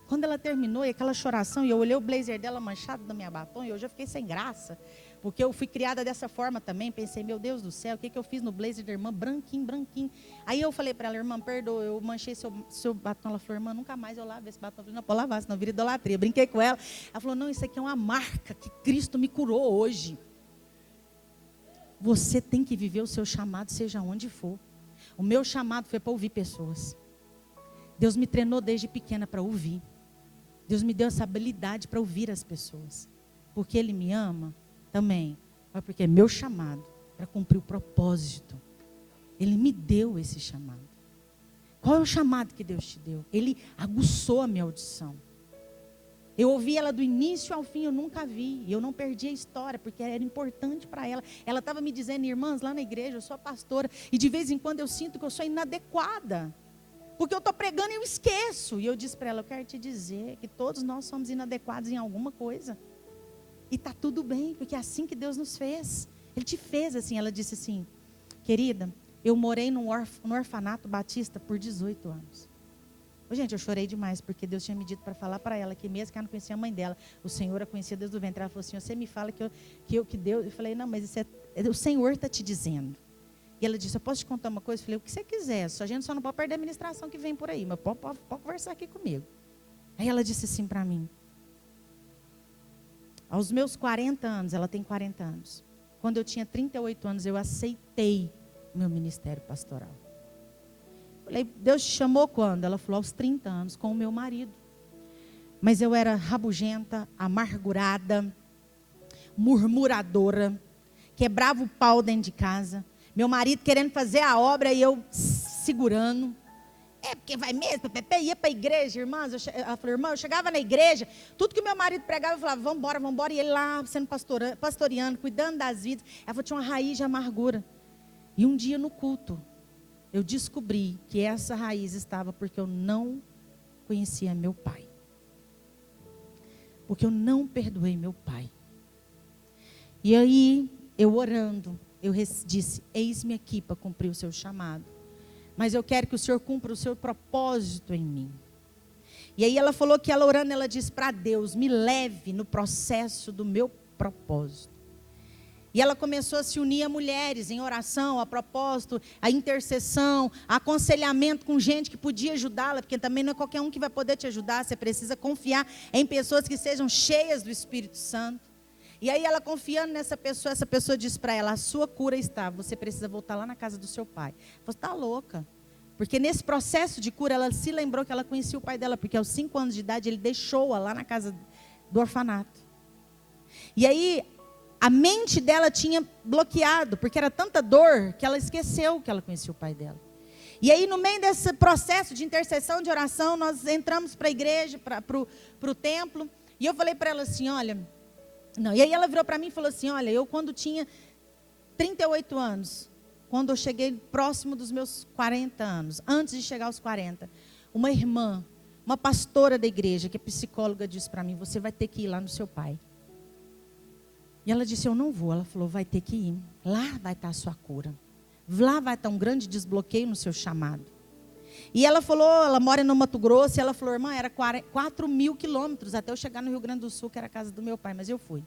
Quando ela terminou, e aquela choração, e eu olhei o blazer dela manchado da minha batom, e eu já fiquei sem graça. Porque eu fui criada dessa forma também, pensei, meu Deus do céu, o que eu fiz no blazer da irmã? Branquinho, branquinho. Aí eu falei para ela, irmã, perdoa, eu manchei seu batom. Ela falou, irmã, nunca mais eu lavo esse batom. Eu falei, não, pode lavar, senão vira idolatria. Brinquei com ela. Ela falou, não, isso aqui é uma marca que Cristo me curou hoje. Você tem que viver o seu chamado, seja onde for. O meu chamado foi para ouvir pessoas. Deus me treinou desde pequena para ouvir. Deus me deu essa habilidade para ouvir as pessoas. Porque Ele me ama também. Mas porque é meu chamado para cumprir o propósito. Ele me deu esse chamado. Qual é o chamado que Deus te deu? Ele aguçou a minha audição. Eu ouvi ela do início ao fim, eu nunca vi. E eu não perdi a história, porque era importante para ela. Ela estava me dizendo, irmãs, lá na igreja, eu sou pastora. E de vez em quando eu sinto que eu sou inadequada. Porque eu estou pregando e eu esqueço. E eu disse para ela, eu quero te dizer que todos nós somos inadequados em alguma coisa. E está tudo bem, porque é assim que Deus nos fez. Ele te fez assim. Ela disse assim, querida, eu morei no orfanato batista por 18 anos. Gente, eu chorei demais, porque Deus tinha me dito para falar para ela, que mesmo que ela não conhecia a mãe dela, o Senhor a conhecia desde o ventre. Ela falou assim, você me fala que Deus... Eu falei, não, mas isso o Senhor está te dizendo. E ela disse, eu posso te contar uma coisa? Eu falei, o que você quiser, a gente só não pode perder a administração que vem por aí, mas pode conversar aqui comigo. Aí ela disse assim para mim, aos meus 40 anos, ela tem 40 anos, quando eu tinha 38 anos, eu aceitei o meu ministério pastoral. Eu falei, Deus te chamou quando? Ela falou, aos 30 anos, com o meu marido. Mas eu era rabugenta, amargurada, murmuradora, quebrava o pau dentro de casa. Meu marido querendo fazer a obra e eu segurando. É, porque vai mesmo, Pepe ia para a igreja, irmãs. Ela falou, irmã, eu chegava na igreja, tudo que meu marido pregava, eu falava, vamos embora. E ele lá, sendo pastoreando, cuidando das vidas. Ela falou, tinha uma raiz de amargura. E um dia no culto, eu descobri que essa raiz estava porque eu não conhecia meu pai. Porque eu não perdoei meu pai. E aí, eu orando, eu disse, eis-me aqui para cumprir o seu chamado. Mas eu quero que o Senhor cumpra o seu propósito em mim. E aí ela falou que ela orando, ela disse para Deus, me leve no processo do meu propósito. E ela começou a se unir a mulheres em oração, a propósito, a intercessão, a aconselhamento com gente que podia ajudá-la, porque também não é qualquer um que vai poder te ajudar, você precisa confiar em pessoas que sejam cheias do Espírito Santo. E aí ela confiando nessa pessoa, essa pessoa disse para ela, a sua cura está, você precisa voltar lá na casa do seu pai. Você está louca? Porque nesse processo de cura, ela se lembrou que ela conhecia o pai dela, porque aos 5 anos de idade ele deixou-a lá na casa do orfanato. E aí a mente dela tinha bloqueado, porque era tanta dor que ela esqueceu que ela conhecia o pai dela. E aí no meio desse processo de intercessão, de oração, nós entramos para a igreja, para o templo, e eu falei para ela assim, olha, não. E aí ela virou para mim e falou assim, olha, eu quando tinha 38 anos, quando eu cheguei próximo dos meus 40 anos, antes de chegar aos 40, uma irmã, uma pastora da igreja, que é psicóloga, disse para mim, você vai ter que ir lá no seu pai. E ela disse, eu não vou. Ela falou, vai ter que ir. Lá vai estar a sua cura. Lá vai estar um grande desbloqueio no seu chamado. E ela falou, ela mora no Mato Grosso, e ela falou, irmã, era 4.000 quilômetros até eu chegar no Rio Grande do Sul, que era a casa do meu pai, mas eu fui.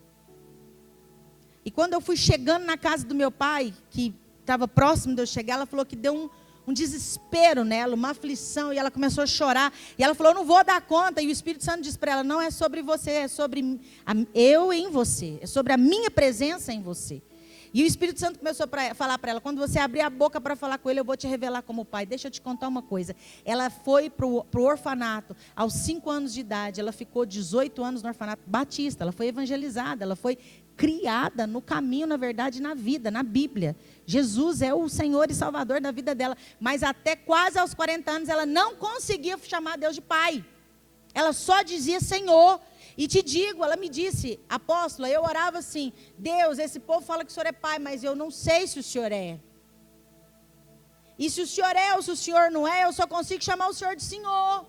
E quando eu fui chegando na casa do meu pai, que estava próximo de eu chegar, ela falou que deu um desespero nela, uma aflição, e ela começou a chorar. E ela falou, eu não vou dar conta. E o Espírito Santo disse para ela, não é sobre você, é sobre eu em você, é sobre a minha presença em você. E o Espírito Santo começou a falar para ela, quando você abrir a boca para falar com ele, eu vou te revelar como pai. Deixa eu te contar uma coisa. Ela foi para o orfanato aos 5 anos de idade, ela ficou 18 anos no orfanato batista, ela foi evangelizada, ela foi criada no caminho, na verdade, na vida, na Bíblia. Jesus é o Senhor e Salvador da vida dela, mas até quase aos 40 anos ela não conseguia chamar Deus de pai. Ela só dizia Senhor. E te digo, ela me disse, apóstola, eu orava assim, Deus, esse povo fala que o Senhor é pai, mas eu não sei se o Senhor é. E se o Senhor é ou se o Senhor não é, eu só consigo chamar o Senhor de Senhor.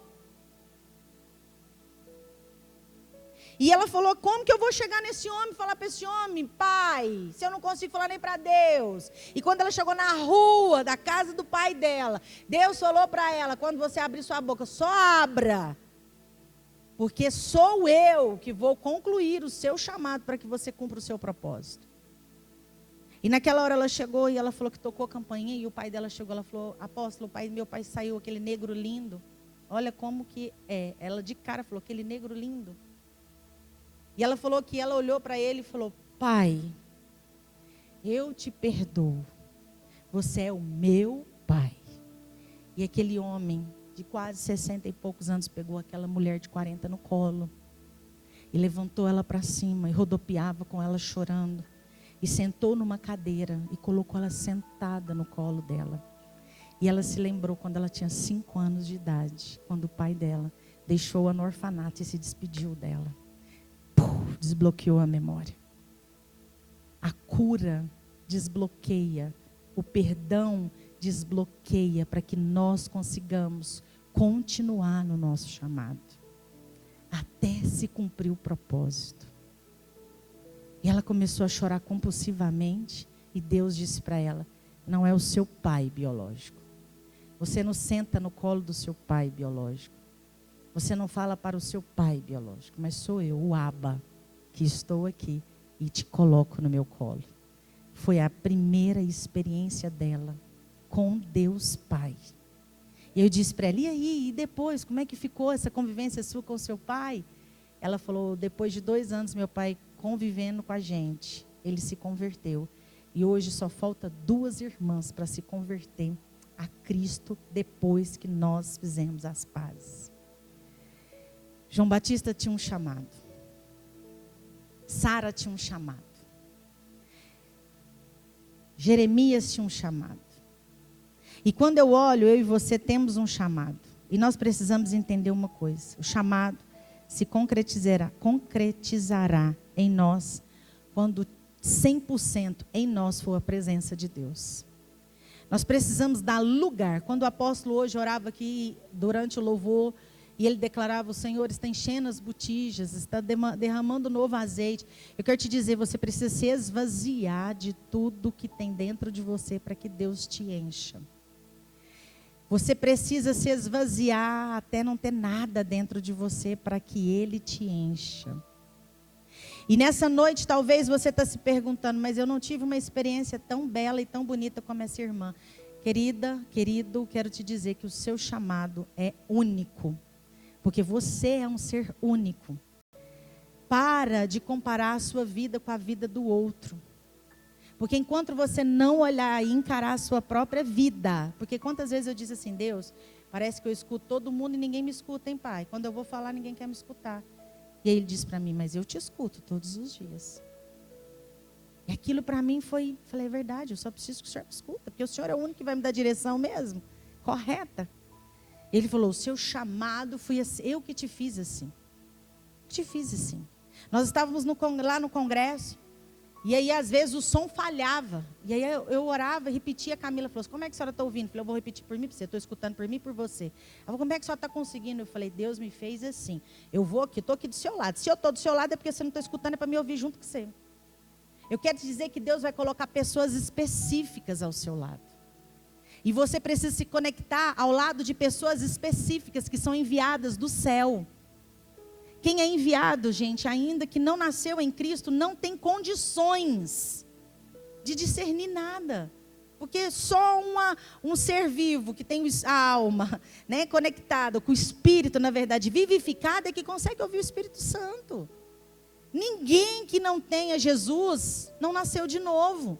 E ela falou, como que eu vou chegar nesse homem, falar para esse homem, pai, se eu não consigo falar nem para Deus? E quando ela chegou na rua da casa do pai dela, Deus falou para ela, quando você abrir sua boca, só abra, porque sou eu que vou concluir o seu chamado para que você cumpra o seu propósito. E naquela hora ela chegou e ela falou que tocou a campainha, e o pai dela chegou, ela falou, apóstolo, meu pai saiu, aquele negro lindo, olha como que é, ela de cara falou, aquele negro lindo. E ela falou que ela olhou para ele e falou, pai, eu te perdoo, você é o meu pai. E aquele homem de quase 60 e poucos anos pegou aquela mulher de 40 no colo e levantou ela para cima e rodopiava com ela chorando. E sentou numa cadeira e colocou ela sentada no colo dela. E ela se lembrou quando ela tinha 5 anos de idade, quando o pai dela deixou-a no orfanato e se despediu dela. Desbloqueou a memória. A cura desbloqueia, o perdão desbloqueia para que nós consigamos continuar no nosso chamado, até se cumprir o propósito. E ela começou a chorar compulsivamente, e Deus disse para ela, não é o seu pai biológico. Você não senta no colo do seu pai biológico. Você não fala para o seu pai biológico, mas sou eu, o Abba, que estou aqui e te coloco no meu colo. Foi a primeira experiência dela com Deus Pai. E eu disse para ela, e aí, e depois, como é que ficou essa convivência sua com o seu pai? Ela falou, depois de 2 anos, meu pai convivendo com a gente, ele se converteu. E hoje só falta 2 irmãs para se converter a Cristo depois que nós fizemos as pazes. João Batista tinha um chamado. Sara tinha um chamado. Jeremias tinha um chamado. E quando eu olho, eu e você temos um chamado. E nós precisamos entender uma coisa. O chamado se concretizará em nós quando 100% em nós for a presença de Deus. Nós precisamos dar lugar. Quando o apóstolo hoje orava aqui durante o louvor, e ele declarava, o Senhor está enchendo as botijas, está derramando novo azeite. Eu quero te dizer, você precisa se esvaziar de tudo que tem dentro de você para que Deus te encha. Você precisa se esvaziar até não ter nada dentro de você para que Ele te encha. E nessa noite, talvez você está se perguntando, mas eu não tive uma experiência tão bela e tão bonita como essa irmã. Querida, querido, quero te dizer que o seu chamado é único. Porque você é um ser único. Para de comparar a sua vida com a vida do outro. Porque enquanto você não olhar e encarar a sua própria vida, porque quantas vezes eu disse assim, Deus, parece que eu escuto todo mundo e ninguém me escuta, hein, Pai? Quando eu vou falar, ninguém quer me escutar. E aí Ele disse para mim, mas eu te escuto todos os dias. E aquilo para mim falei, é verdade, eu só preciso que o Senhor me escuta, porque o Senhor é o único que vai me dar direção mesmo, correta. Ele falou, o seu chamado foi assim, eu que te fiz assim. Te fiz assim. Nós estávamos lá no congresso, e aí às vezes o som falhava. E aí eu orava e repetia, a Camila falou assim, como é que a senhora está ouvindo? Eu falei, eu vou repetir por mim, para você, estou escutando por mim e por você. Ela falou, como é que a senhora está conseguindo? Eu falei, Deus me fez assim. Eu vou aqui, estou aqui do seu lado. Se eu estou do seu lado é porque você não está escutando, é para me ouvir junto com você. Eu quero te dizer que Deus vai colocar pessoas específicas ao seu lado. E você precisa se conectar ao lado de pessoas específicas que são enviadas do céu. Quem é enviado, gente, ainda que não nasceu em Cristo, não tem condições de discernir nada. Porque só um ser vivo que tem a alma, né, conectada com o Espírito, na verdade, vivificada, é que consegue ouvir o Espírito Santo. Ninguém que não tenha Jesus não nasceu de novo.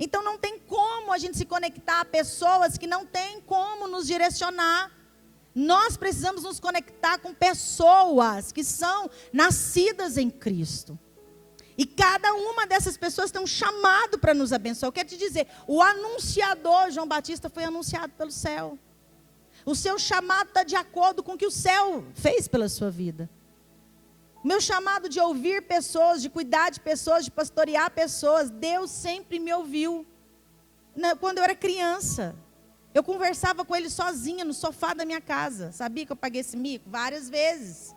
Então não tem como a gente se conectar a pessoas que não têm como nos direcionar. Nós precisamos nos conectar com pessoas que são nascidas em Cristo. E cada uma dessas pessoas tem um chamado para nos abençoar. Eu quero te dizer, o anunciador João Batista foi anunciado pelo céu. O seu chamado está de acordo com o que o céu fez pela sua vida. O meu chamado de ouvir pessoas, de cuidar de pessoas, de pastorear pessoas, Deus sempre me ouviu. Quando eu era criança, eu conversava com Ele sozinha no sofá da minha casa. Sabia que eu paguei esse mico? Várias vezes.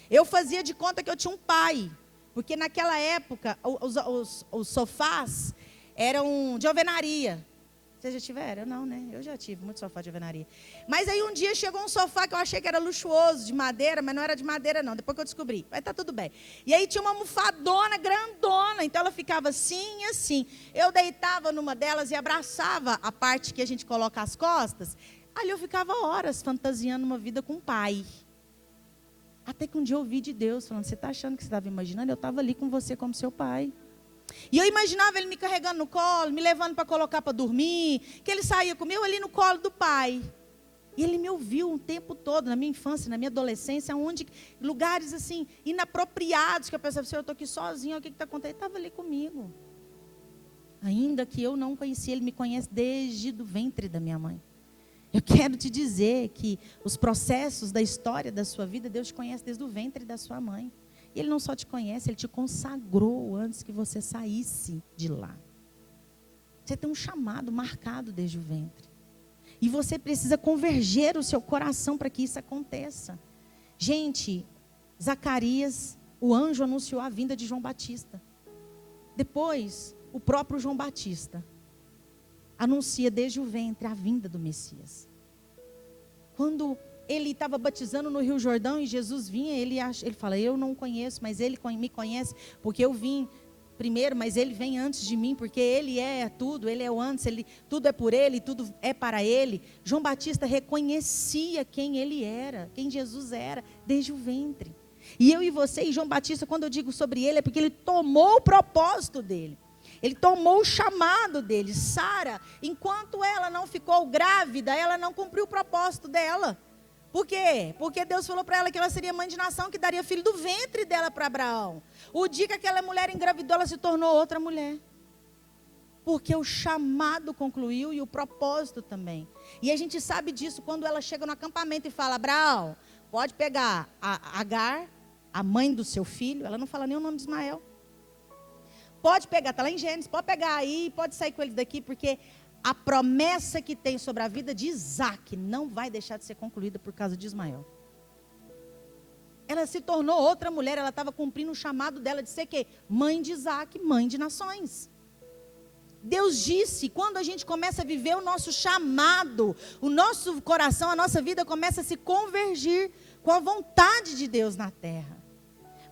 Eu fazia de conta que eu tinha um pai, porque naquela época os sofás eram de alvenaria. Vocês já tiveram? Eu não, né? Eu já tive muito sofá de alvenaria. Mas aí um dia chegou um sofá que eu achei que era luxuoso, de madeira, mas não era de madeira não, depois que eu descobri. Mas tá tudo bem. E aí tinha uma almofadona grandona, então ela ficava assim e assim. Eu deitava numa delas e abraçava a parte que a gente coloca as costas. Ali eu ficava horas fantasiando uma vida com o pai. Até que um dia eu ouvi de Deus, falando, você está achando que você estava imaginando? Eu estava ali com você como seu pai. E eu imaginava ele me carregando no colo, me levando para colocar para dormir, que ele saía comigo ali no colo do pai. E ele me ouviu um tempo todo, na minha infância, na minha adolescência, onde lugares assim, inapropriados, que eu pensava, Senhor, eu estou aqui sozinho, o que está acontecendo? Ele estava ali comigo. Ainda que eu não conhecia, ele me conhece desde o ventre da minha mãe. Eu quero te dizer que os processos da história da sua vida, Deus te conhece desde o ventre da sua mãe. E Ele não só te conhece, Ele te consagrou antes que você saísse de lá. Você tem um chamado marcado desde o ventre. E você precisa converger o seu coração para que isso aconteça. Gente, Zacarias, o anjo anunciou a vinda de João Batista. Depois, o próprio João Batista anuncia desde o ventre a vinda do Messias. Quando ele estava batizando no Rio Jordão e Jesus vinha, ele fala, eu não conheço, mas ele me conhece, porque eu vim primeiro, mas ele vem antes de mim, porque ele é tudo, ele é o antes, tudo é por ele, tudo é para ele. João Batista reconhecia quem ele era, quem Jesus era, desde o ventre. E eu e você, e João Batista, quando eu digo sobre ele, é porque ele tomou o propósito dele. Ele tomou o chamado dele. Sara, enquanto ela não ficou grávida, ela não cumpriu o propósito dela. Por quê? Porque Deus falou para ela que ela seria mãe de nação, que daria filho do ventre dela para Abraão. O dia que aquela mulher engravidou, ela se tornou outra mulher. Porque o chamado concluiu e o propósito também. E a gente sabe disso quando ela chega no acampamento e fala, Abraão, pode pegar a Agar, a mãe do seu filho, ela não fala nem o nome de Ismael. Pode pegar, está lá em Gênesis, pode pegar aí, pode sair com eles daqui, porque a promessa que tem sobre a vida de Isaac não vai deixar de ser concluída por causa de Ismael. Ela se tornou outra mulher, ela estava cumprindo o chamado dela de ser quê? Mãe de Isaac, mãe de nações. Deus disse, quando a gente começa a viver o nosso chamado, o nosso coração, a nossa vida começa a se convergir com a vontade de Deus na terra.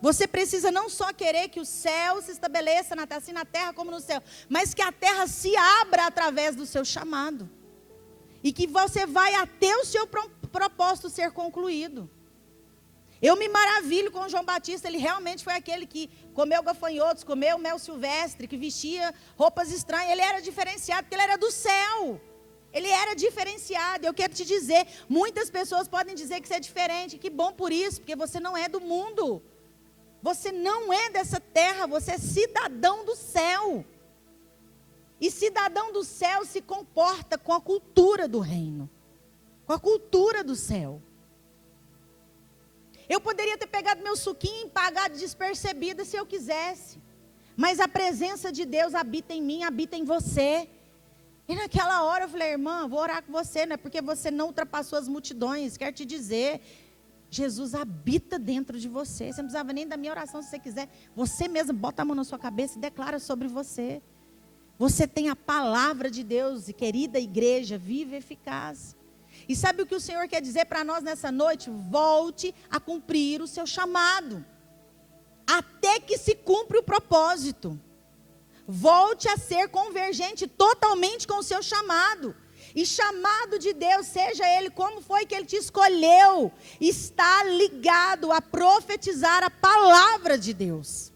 Você precisa não só querer que o céu se estabeleça assim na terra como no céu, mas que a terra se abra através do seu chamado. E que você vai até o seu propósito ser concluído. Eu me maravilho com o João Batista, ele realmente foi aquele que comeu gafanhotos, comeu mel silvestre, que vestia roupas estranhas. Ele era diferenciado porque ele era do céu. Ele era diferenciado. Eu quero te dizer, muitas pessoas podem dizer que você é diferente. Que bom por isso, porque você não é do mundo. Você não é dessa terra, você é cidadão do céu. E cidadão do céu se comporta com a cultura do reino. Com a cultura do céu. Eu poderia ter pegado meu suquinho e pagado despercebida se eu quisesse. Mas a presença de Deus habita em mim, habita em você. E naquela hora eu falei, irmã, vou orar com você, não é porque você não ultrapassou as multidões. Quero te dizer, Jesus habita dentro de você. Você não precisava nem da minha oração se você quiser. Você mesmo bota a mão na sua cabeça e declara sobre você. Você tem a palavra de Deus, querida igreja, viva e eficaz. E sabe o que o Senhor quer dizer para nós nessa noite? Volte a cumprir o seu chamado. Até que se cumpra o propósito. Volte a ser convergente totalmente com o seu chamado. E chamado de Deus, seja ele como foi que ele te escolheu, está ligado a profetizar a palavra de Deus.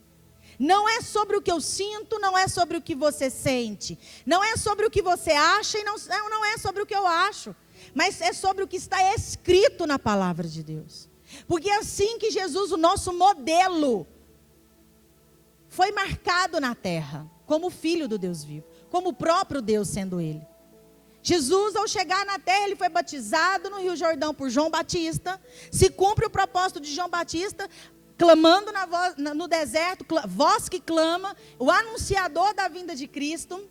Não é sobre o que eu sinto, não é sobre o que você sente. Não é sobre o que você acha e não é sobre o que eu acho. Mas é sobre o que está escrito na palavra de Deus. Porque é assim que Jesus, o nosso modelo, foi marcado na terra, como filho do Deus vivo, como o próprio Deus sendo ele. Jesus, ao chegar na terra, ele foi batizado no Rio Jordão por João Batista. Se cumpre o propósito de João Batista, clamando no deserto, voz que clama, o anunciador da vinda de Cristo.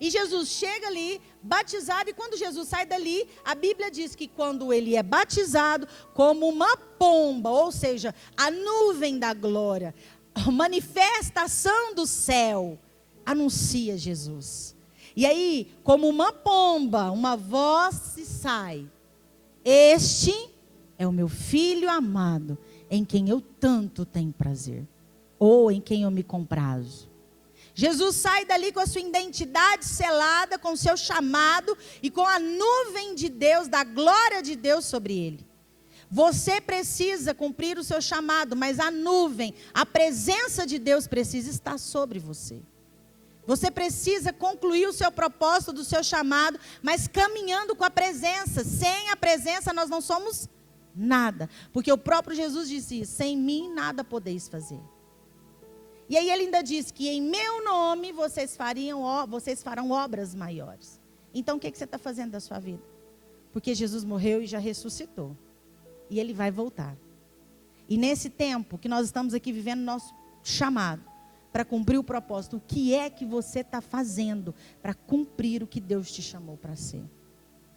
E Jesus chega ali, batizado, e quando Jesus sai dali, a Bíblia diz que quando ele é batizado, como uma pomba, ou seja, a nuvem da glória, a manifestação do céu, anuncia Jesus. E aí, como uma pomba, uma voz se sai: este é o meu filho amado, em quem eu tanto tenho prazer, ou em quem eu me comprazo. Jesus sai dali com a sua identidade selada, com o seu chamado e com a nuvem de Deus, da glória de Deus sobre ele. Você precisa cumprir o seu chamado, mas a nuvem, a presença de Deus precisa estar sobre você. Você precisa concluir o seu propósito do seu chamado, mas caminhando com a presença. Sem a presença nós não somos nada, porque o próprio Jesus disse: sem mim nada podeis fazer. E aí ele ainda diz que em meu nome vocês farão obras maiores. Então o que você está fazendo da sua vida? Porque Jesus morreu e já ressuscitou. E ele vai voltar. E nesse tempo que nós estamos aqui vivendo nosso chamado, para cumprir o propósito, o que é que você está fazendo para cumprir o que Deus te chamou para ser?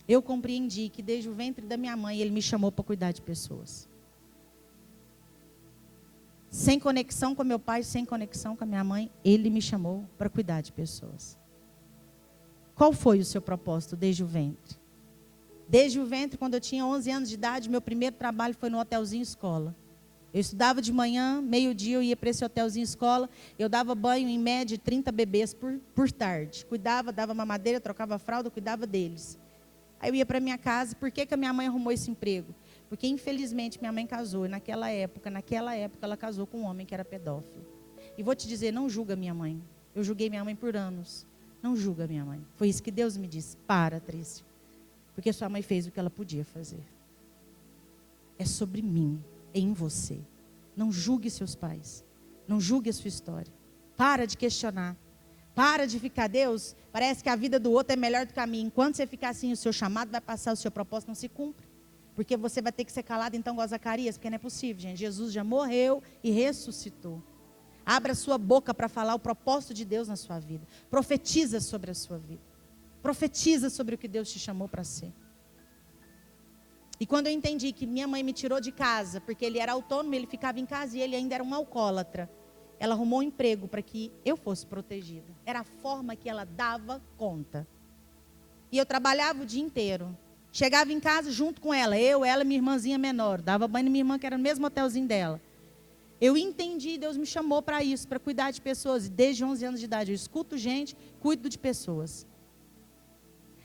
Eu compreendi que desde o ventre da minha mãe, ele me chamou para cuidar de pessoas. Sem conexão com meu pai, sem conexão com a minha mãe, ele me chamou para cuidar de pessoas. Qual foi o seu propósito desde o ventre? Desde o ventre, quando eu tinha 11 anos de idade, meu primeiro trabalho foi no hotelzinho escola. Eu estudava de manhã, meio-dia eu ia para esse hotelzinho escola, eu dava banho em média 30 bebês por tarde. Cuidava, dava mamadeira, trocava fralda, cuidava deles. Aí eu ia para minha casa. Por que a minha mãe arrumou esse emprego? Porque infelizmente minha mãe casou, e naquela época ela casou com um homem que era pedófilo. E vou te dizer, não julga minha mãe. Eu julguei minha mãe por anos. Não julga minha mãe. Foi isso que Deus me disse: para, Trícia. Porque sua mãe fez o que ela podia fazer. É sobre mim, é em você. Não julgue seus pais. Não julgue a sua história. Para de questionar. Para de ficar: Deus, parece que a vida do outro é melhor do que a minha. Enquanto você ficar assim, o seu chamado vai passar, o seu propósito não se cumpre. Porque você vai ter que ser calado então igual Zacarias, porque não é possível, gente. Jesus já morreu e ressuscitou. Abra sua boca para falar o propósito de Deus na sua vida. Profetiza sobre a sua vida. Profetiza sobre o que Deus te chamou para ser. E quando eu entendi que minha mãe me tirou de casa, porque ele era autônomo, ele ficava em casa e ele ainda era um alcoólatra, ela arrumou um emprego para que eu fosse protegida. Era a forma que ela dava conta. E eu trabalhava o dia inteiro. Chegava em casa junto com ela, ela e minha irmãzinha menor. Dava banho na minha irmã, que era no mesmo hotelzinho dela. Eu entendi, Deus me chamou para isso, para cuidar de pessoas. E desde 11 anos de idade eu escuto gente, cuido de pessoas.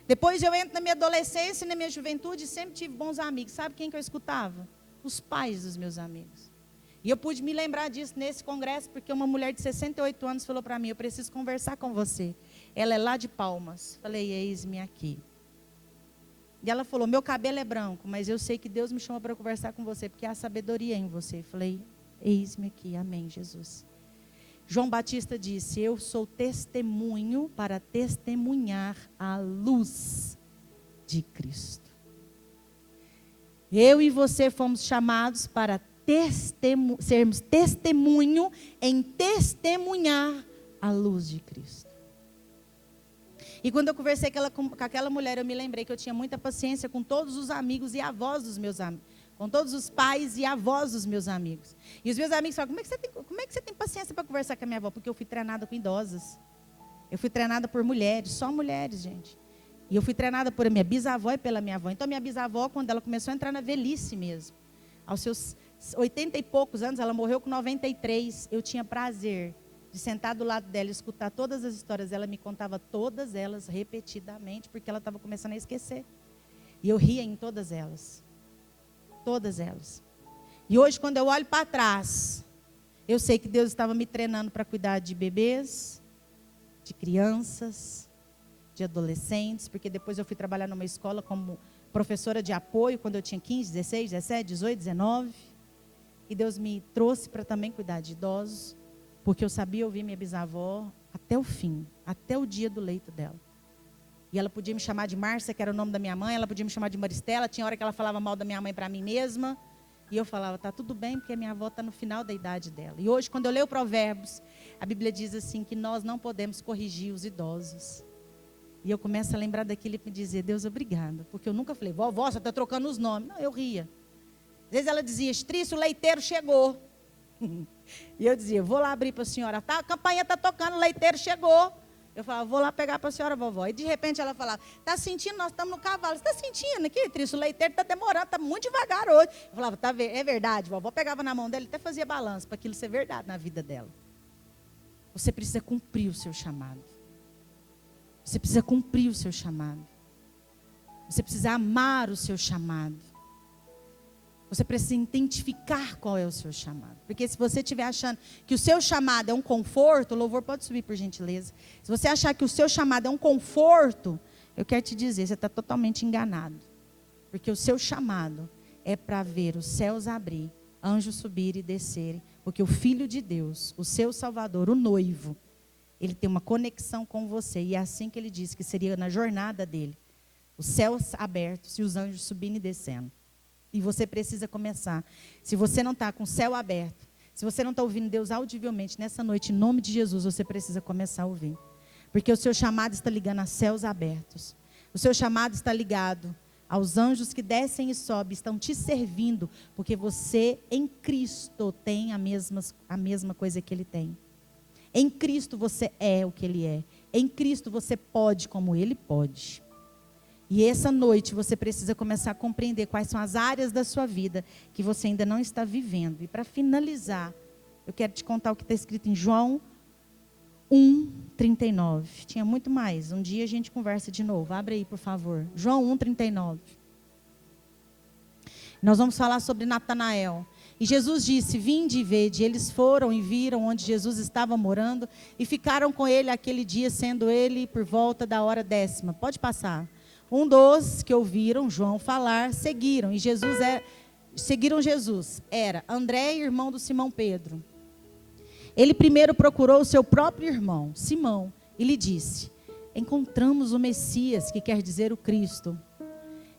Depois eu entro na minha adolescência e na minha juventude, sempre tive bons amigos. Sabe quem que eu escutava? Os pais dos meus amigos. E eu pude me lembrar disso nesse congresso, porque uma mulher de 68 anos falou para mim: eu preciso conversar com você. Ela é lá de Palmas. Falei: eis-me aqui. E ela falou: meu cabelo é branco, mas eu sei que Deus me chamou para conversar com você, porque há sabedoria em você. Falei: eis-me aqui, amém, Jesus. João Batista disse: eu sou testemunho para testemunhar a luz de Cristo. Eu e você fomos chamados para sermos testemunho em testemunhar a luz de Cristo. E quando eu conversei com aquela mulher, eu me lembrei que eu tinha muita paciência com todos os amigos e avós dos meus amigos. Com todos os pais e avós dos meus amigos. E os meus amigos falam: como é que você tem paciência para conversar com a minha avó? Porque eu fui treinada com idosas. Eu fui treinada por mulheres, só mulheres, gente. E eu fui treinada por minha bisavó e pela minha avó. Então, minha bisavó, quando ela começou a entrar na velhice mesmo, aos seus 80 e poucos anos, ela morreu com 93. Eu tinha prazer de sentar do lado dela e escutar todas as histórias. Ela me contava todas elas repetidamente, porque ela estava começando a esquecer. E eu ria em todas elas. Todas elas. E hoje, quando eu olho para trás, eu sei que Deus estava me treinando para cuidar de bebês, de crianças, de adolescentes, porque depois eu fui trabalhar numa escola como professora de apoio, quando eu tinha 15, 16, 17, 18, 19. E Deus me trouxe para também cuidar de idosos, porque eu sabia ouvir minha bisavó até o fim, até o dia do leito dela. E ela podia me chamar de Márcia, que era o nome da minha mãe, ela podia me chamar de Maristela, tinha hora que ela falava mal da minha mãe para mim mesma, e eu falava: tá tudo bem, porque a minha avó está no final da idade dela. E hoje, quando eu leio Provérbios, a Bíblia diz assim, que nós não podemos corrigir os idosos. E eu começo a lembrar daquilo e me dizer, Deus, obrigado. Porque eu nunca falei, vovó, você está trocando os nomes. Não, eu ria. Às vezes ela dizia, Estrício, o leiteiro chegou. E eu dizia, vou lá abrir para a senhora. Tá, a campainha está tocando, o leiteiro chegou. Eu falava, vou lá pegar para a senhora, vovó. E de repente ela falava, está sentindo? Nós estamos no cavalo. Você está sentindo aqui, Trício? O leiteiro está demorando, está muito devagar hoje. Eu falava, tá, é verdade, vovó. Pegava na mão dela e até fazia balanço para aquilo ser verdade na vida dela. Você precisa cumprir o seu chamado. Você precisa cumprir o seu chamado. Você precisa amar o seu chamado. Você precisa identificar qual é o seu chamado. Porque se você estiver achando que o seu chamado é um conforto, o louvor pode subir por gentileza. Se você achar que o seu chamado é um conforto, eu quero te dizer, você está totalmente enganado. Porque o seu chamado é para ver os céus abrir, anjos subirem e descerem. Porque o Filho de Deus, o seu Salvador, o noivo, ele tem uma conexão com você. E é assim que ele disse que seria na jornada dele. Os céus abertos e os anjos subindo e descendo. E você precisa começar. Se você não está com o céu aberto, se você não está ouvindo Deus audivelmente nessa noite, em nome de Jesus, você precisa começar a ouvir. Porque o seu chamado está ligando a céus abertos. O seu chamado está ligado aos anjos que descem e sobem, estão te servindo, porque você em Cristo tem a mesma coisa que Ele tem. Em Cristo você é o que Ele é. Em Cristo você pode como Ele pode. E essa noite você precisa começar a compreender quais são as áreas da sua vida que você ainda não está vivendo. E para finalizar, eu quero te contar o que está escrito em João 1:39. Tinha muito mais. Um dia a gente conversa de novo. Abre aí, por favor. João 1:39. Nós vamos falar sobre Natanael. E Jesus disse, vinde e vede. Eles foram e viram onde Jesus estava morando e ficaram com ele aquele dia, sendo ele por volta da hora 10ª. Pode passar. Um dos que ouviram João falar, seguiram Jesus. Era André, irmão do Simão Pedro. Ele primeiro procurou o seu próprio irmão, Simão, e lhe disse, encontramos o Messias, que quer dizer o Cristo.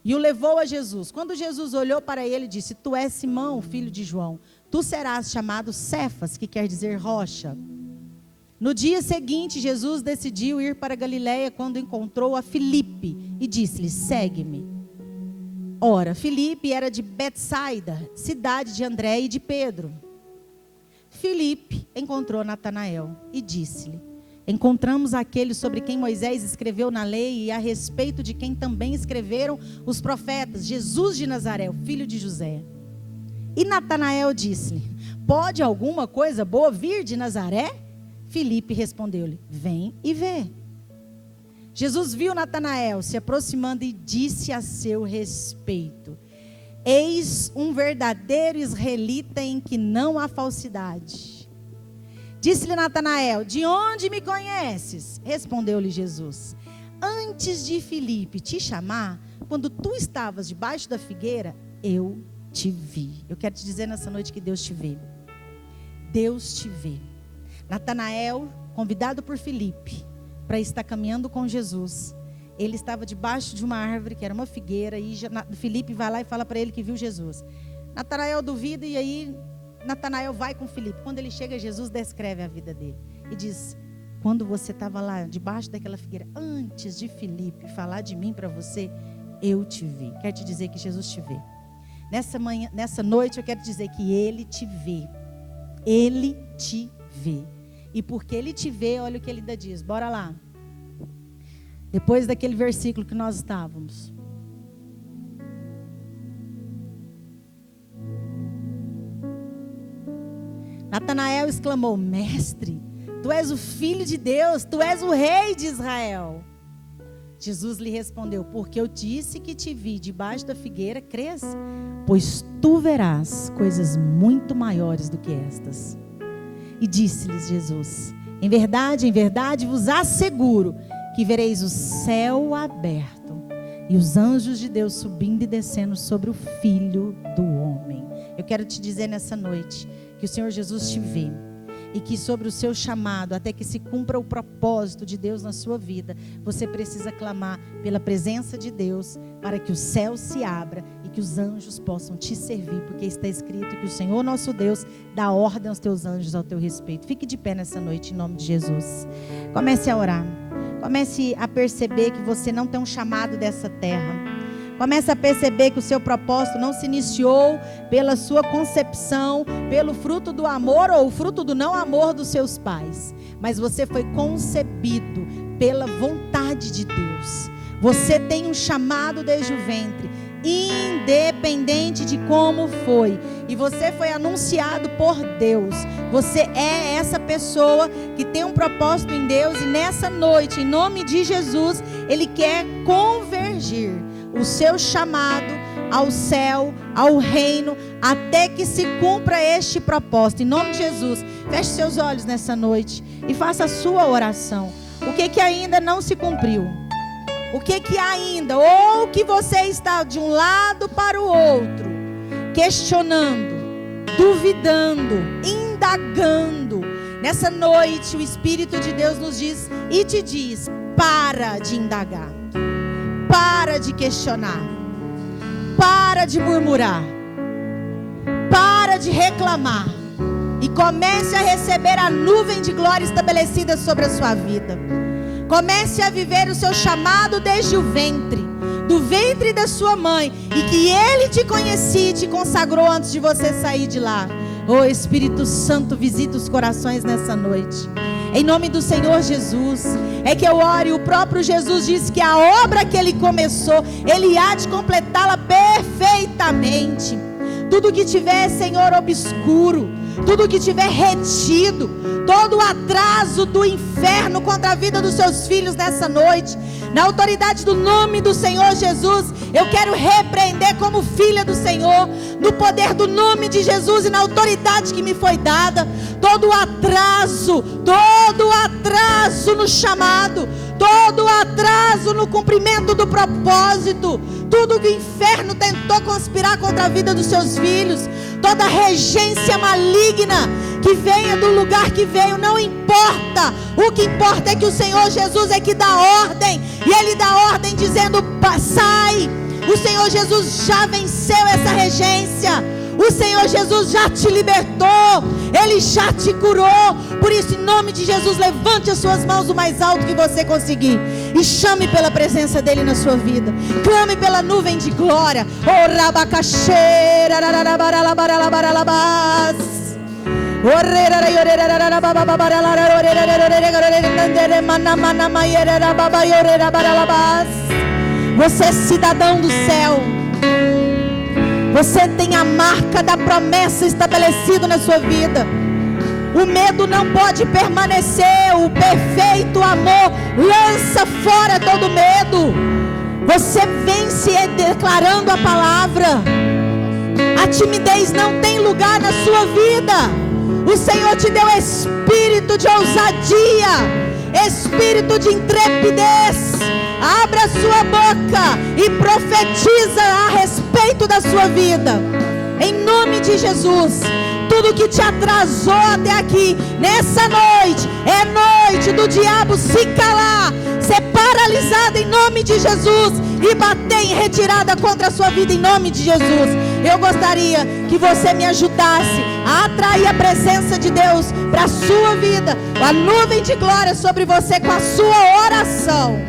E o levou a Jesus. Quando Jesus olhou para ele, disse, tu és Simão, filho de João. Tu serás chamado Cefas, que quer dizer rocha. No dia seguinte, Jesus decidiu ir para Galiléia quando encontrou a Filipe e disse-lhe, segue-me. Ora, Filipe era de Betsaida, cidade de André e de Pedro. Filipe encontrou Natanael e disse-lhe, encontramos aquele sobre quem Moisés escreveu na lei e a respeito de quem também escreveram os profetas, Jesus de Nazaré, o filho de José. E Natanael disse-lhe, pode alguma coisa boa vir de Nazaré? Filipe respondeu-lhe, vem e vê. Jesus viu Natanael se aproximando e disse a seu respeito, eis um verdadeiro israelita em que não há falsidade. Disse-lhe Natanael, de onde me conheces? Respondeu-lhe Jesus, antes de Filipe te chamar, quando tu estavas debaixo da figueira, eu te vi. Eu quero te dizer nessa noite que Deus te vê. Deus te vê. Natanael, convidado por Filipe para estar caminhando com Jesus, ele estava debaixo de uma árvore, que era uma figueira, e Filipe vai lá e fala para ele que viu Jesus. Natanael duvida e aí Natanael vai com Filipe. Quando ele chega, Jesus descreve a vida dele e diz, quando você estava lá debaixo daquela figueira, antes de Filipe falar de mim para você, eu te vi. Quero te dizer que Jesus te vê. Nessa noite eu quero dizer que Ele te vê. Ele te vê. E porque Ele te vê, olha o que Ele ainda diz. Bora lá. Depois daquele versículo que nós estávamos. Natanael exclamou, mestre, tu és o filho de Deus, tu és o rei de Israel. Jesus lhe respondeu, porque eu disse que te vi debaixo da figueira, crês? Pois tu verás coisas muito maiores do que estas. E disse-lhes Jesus, em verdade vos asseguro que vereis o céu aberto e os anjos de Deus subindo e descendo sobre o Filho do Homem. Eu quero te dizer nessa noite que o Senhor Jesus te vê e que sobre o seu chamado, até que se cumpra o propósito de Deus na sua vida, você precisa clamar pela presença de Deus para que o céu se abra e que os anjos possam te servir, porque está escrito que o Senhor nosso Deus dá ordem aos teus anjos ao teu respeito. Fique de pé nessa noite em nome de Jesus. Comece a orar. Comece a perceber que você não tem um chamado dessa terra. Comece a perceber que o seu propósito não se iniciou pela sua concepção, pelo fruto do amor ou o fruto do não amor dos seus pais. Mas você foi concebido pela vontade de Deus. Você tem um chamado desde o ventre, independente de como foi. E você foi anunciado por Deus. Você é essa pessoa que tem um propósito em Deus. E nessa noite, em nome de Jesus, Ele quer convergir o seu chamado ao céu, ao reino, até que se cumpra este propósito. Em nome de Jesus, feche seus olhos nessa noite e faça a sua oração. O que ainda não se cumpriu? O que ainda? Ou que você está de um lado para o outro, questionando, duvidando, indagando. Nessa noite o Espírito de Deus nos diz e te diz: para de indagar. Para de questionar, para de murmurar, para de reclamar e comece a receber a nuvem de glória estabelecida sobre a sua vida. Comece a viver o seu chamado desde o ventre, do ventre da sua mãe, e que Ele te conhecia e te consagrou antes de você sair de lá. Oh, Espírito Santo, visita os corações nessa noite. Em nome do Senhor Jesus, é que eu oro, e o próprio Jesus disse que a obra que Ele começou, Ele há de completá-la perfeitamente. Tudo que tiver, Senhor, obscuro, tudo que tiver retido, todo o atraso do inferno contra a vida dos seus filhos nessa noite, na autoridade do nome do Senhor Jesus, eu quero repreender como filha do Senhor, no poder do nome de Jesus e na autoridade que me foi dada, todo o atraso no chamado, todo o atraso no cumprimento do propósito, tudo que o inferno tentou conspirar contra a vida dos seus filhos, toda regência maligna que venha do lugar que veio, não importa. O que importa é que o Senhor Jesus é que dá ordem, e Ele dá ordem dizendo: sai. O Senhor Jesus já venceu essa regência. O Senhor Jesus já te libertou, Ele já te curou. Por isso, em nome de Jesus, levante as suas mãos o mais alto que você conseguir e chame pela presença dEle na sua vida. Clame pela nuvem de glória. Você é cidadão do céu. Você tem a marca da promessa estabelecida na sua vida. O medo não pode permanecer. O perfeito amor lança fora todo medo. Você vence declarando a palavra. A timidez não tem lugar na sua vida. O Senhor te deu espírito de ousadia, espírito de intrepidez. Abra a sua boca e profetiza a respeito da sua vida. Em nome de Jesus, tudo que te atrasou até aqui, nessa noite, é noite do diabo se calar, ser paralisado em nome de Jesus e bater em retirada contra a sua vida em nome de Jesus. Eu gostaria que você me ajudasse a atrair a presença de Deus para a sua vida, a nuvem de glória sobre você com a sua oração.